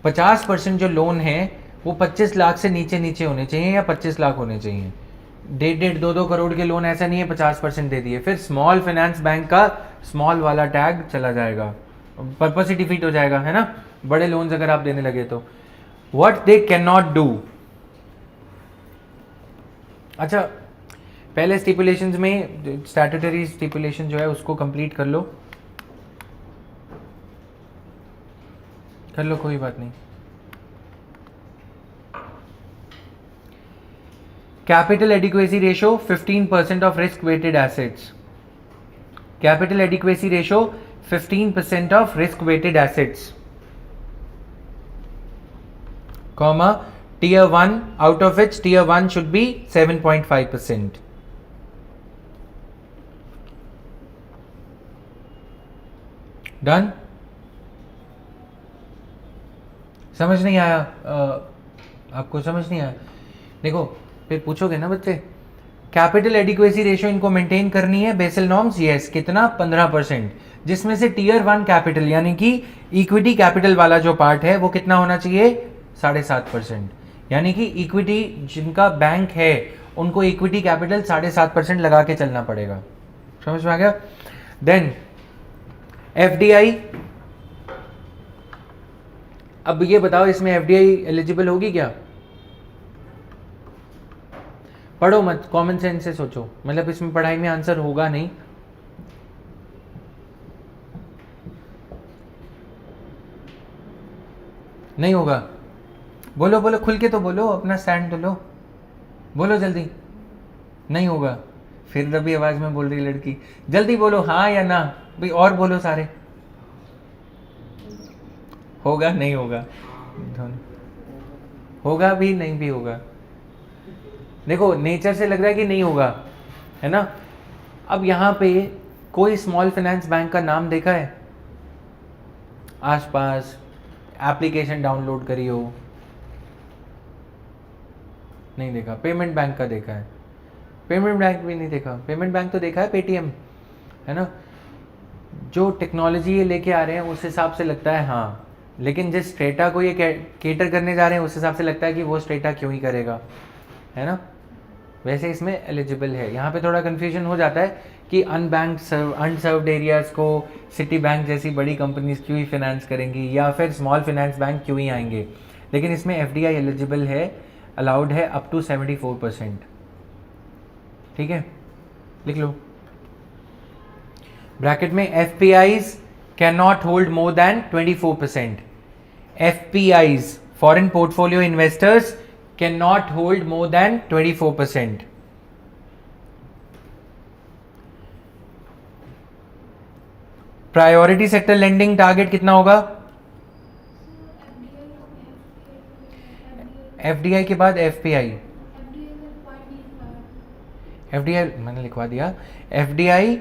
50% जो लोन है वो 25 लाख से नीचे नीचे होने चाहिए, या 25 लाख होने चाहिए। 1.5 2 करोड़ के लोन ऐसा नहीं है 50% दे दिए, फिर स्मॉल फाइनेंस बैंक का स्मॉल वाला टैग चला जाएगा, पर्पस ही डिफीट हो जाएगा, है ना, बड़े लोन्स अगर आप देने लगे तो। What they can not do. अच्छा, पहले स्टिपुलेशंस में स्टैट्यूटरी स्टिपुलेशन जो है उसको कंप्लीट कर लो, कोई बात नहीं। Capital adequacy ratio 15% of risk weighted assets. Capital adequacy ratio 15% of risk-weighted assets, comma tier 1, out of which tier 1 should be 7.5%. Done? समझ नहीं आया? आपको समझ नहीं आया? देखो फिर पूछोगे ना बच्चे, कैपिटल एडिक्वेसी रेशियो इनको मेंटेन करनी है, बेसल नॉर्म्स, यस, कितना 15%, जिसमें से टीयर 1 कैपिटल यानी कि इक्विटी कैपिटल वाला जो पार्ट है वो कितना होना चाहिए, 7.5%, यानी कि इक्विटी जिनका बैंक है उनको इक्विटी कैपिटल 7.5% लगा के चलना पड़ेगा। समझ में आ गया? देन एफडीआई, अब ये बताओ इसमें एफडीआई एलिजिबल होगी क्या? पढ़ो मत, कॉमन सेंस से सोचो, मतलब इसमें पढ़ाई में आंसर होगा नहीं। नहीं होगा? बोलो बोलो, खुल के तो बोलो, अपना स्टैंड तो लो, बोलो जल्दी। नहीं होगा? फिर दबी आवाज में बोल रही लड़की, जल्दी बोलो हाँ या ना भाई, और बोलो सारे। होगा नहीं होगा? होगा भी नहीं भी होगा। देखो नेचर से लग रहा है कि नहीं होगा, है ना। अब यहाँ पे कोई स्मॉल फाइनेंस बैंक का नाम देखा है आसपास, एप्लीकेशन डाउनलोड करी हो? नहीं देखा। पेमेंट बैंक का देखा है? पेमेंट बैंक भी नहीं देखा। पेमेंट बैंक तो देखा है पेटीएम, है ना। जो टेक्नोलॉजी ये लेके आ रहे हैं उस हिसाब से लगता है हाँ, लेकिन जिस स्ट्रेटा को ये केटर करने जा रहे हैं उस हिसाब से लगता है कि वो स्ट्रेटा क्यों ही करेगा, है ना। वैसे इसमें एलिजिबल है। यहाँ पे थोड़ा कन्फ्यूजन हो जाता है कि अनसर्व्ड एरियाज़ को सिटी बैंक जैसी बड़ी कंपनीज क्यों ही फाइनेंस करेंगी, या फिर स्मॉल फाइनेंस बैंक क्यों ही आएंगे। लेकिन इसमें एफडीआई एलिजिबल है, अलाउड है अप टू 74%। ठीक है, लिख लो ब्रैकेट में, FPIs cannot hold more than 24%। FPIs, foreign portfolio investors, cannot hold more than 24%. Priority sector lending target कितना होगा? FDI के बाद FPI, FDI मैंने लिखवा दिया, FDI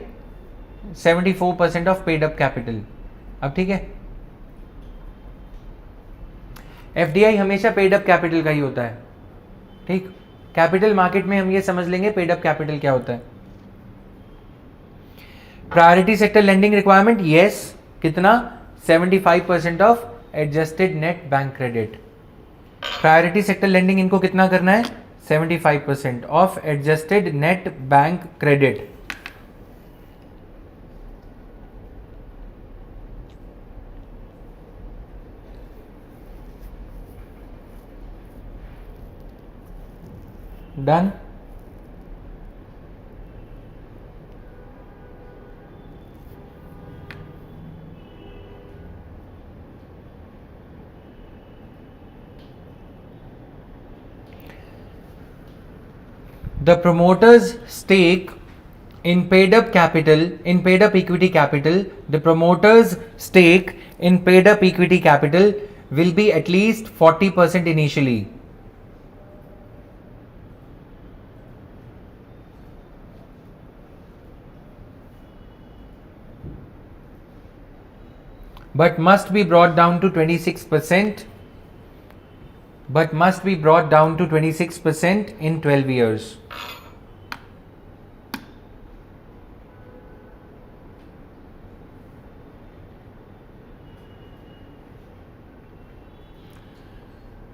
74% of paid up capital. अब ठीक है, FDI हमेशा पेड अप कैपिटल का ही होता है. ठीक, कैपिटल मार्केट में हम ये समझ लेंगे पेड अप कैपिटल क्या होता है. Priority sector lending requirement, yes, कितना? 75% of adjusted net bank credit. Priority sector lending इनको कितना करना है? 75% of adjusted net bank credit. Done. The promoter's stake in paid up capital, in paid up equity capital, the promoter's stake in paid up equity capital will be at least 40% initially. But must be brought down to 26%. But must be brought down to 26% in 12 years.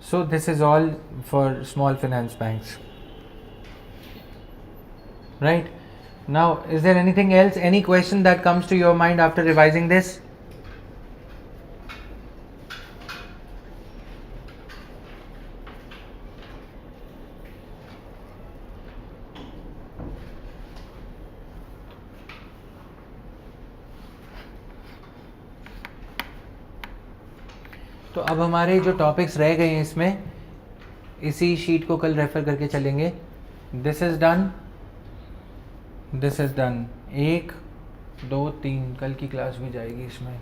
So this is all for small finance banks. Right? Now, is there anything else? Any question that comes to your mind after revising this? तो अब हमारे जो topics रह गए हैं इसमें, इसी sheet को कल रेफर करके चलेंगे. This is done, this is done. 1 2 3 कल की क्लास भी जाएगी इसमें.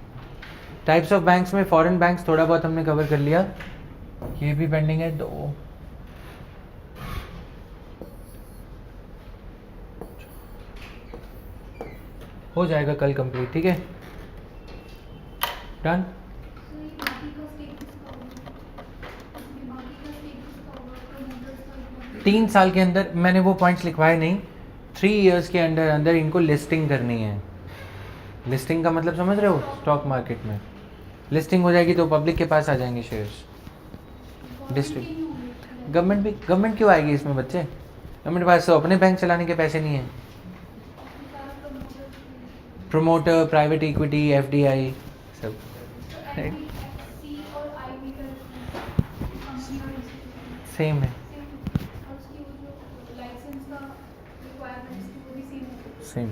टाइप्स ऑफ बैंक्स में फॉरेन बैंक्स थोड़ा बहुत हमने कवर कर लिया, ये भी पेंडिंग है. 2 हो जाएगा कल कंप्लीट. ठीक है, डन. 3 साल के अंदर, मैंने वो पॉइंट्स लिखवाए नहीं, 3 इयर्स के अंदर अंदर इनको लिस्टिंग करनी है. लिस्टिंग का मतलब समझ रहे हो? स्टॉक मार्केट में लिस्टिंग हो जाएगी तो पब्लिक के पास आ जाएंगे शेयर्स. डिस्ट्रीब्यूट गवर्नमेंट क्यों आएगी इसमें बच्चे? गवर्नमेंट के पास तो अपने बैंक चलाने के पैसे नहीं हैं. प्रोमोटर, प्राइवेट इक्विटी, FDI सब. सेम है, सेम.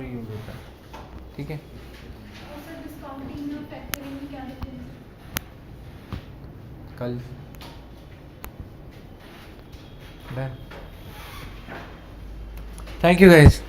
यूज होता है. ठीक है, कल डन. Thank you guys.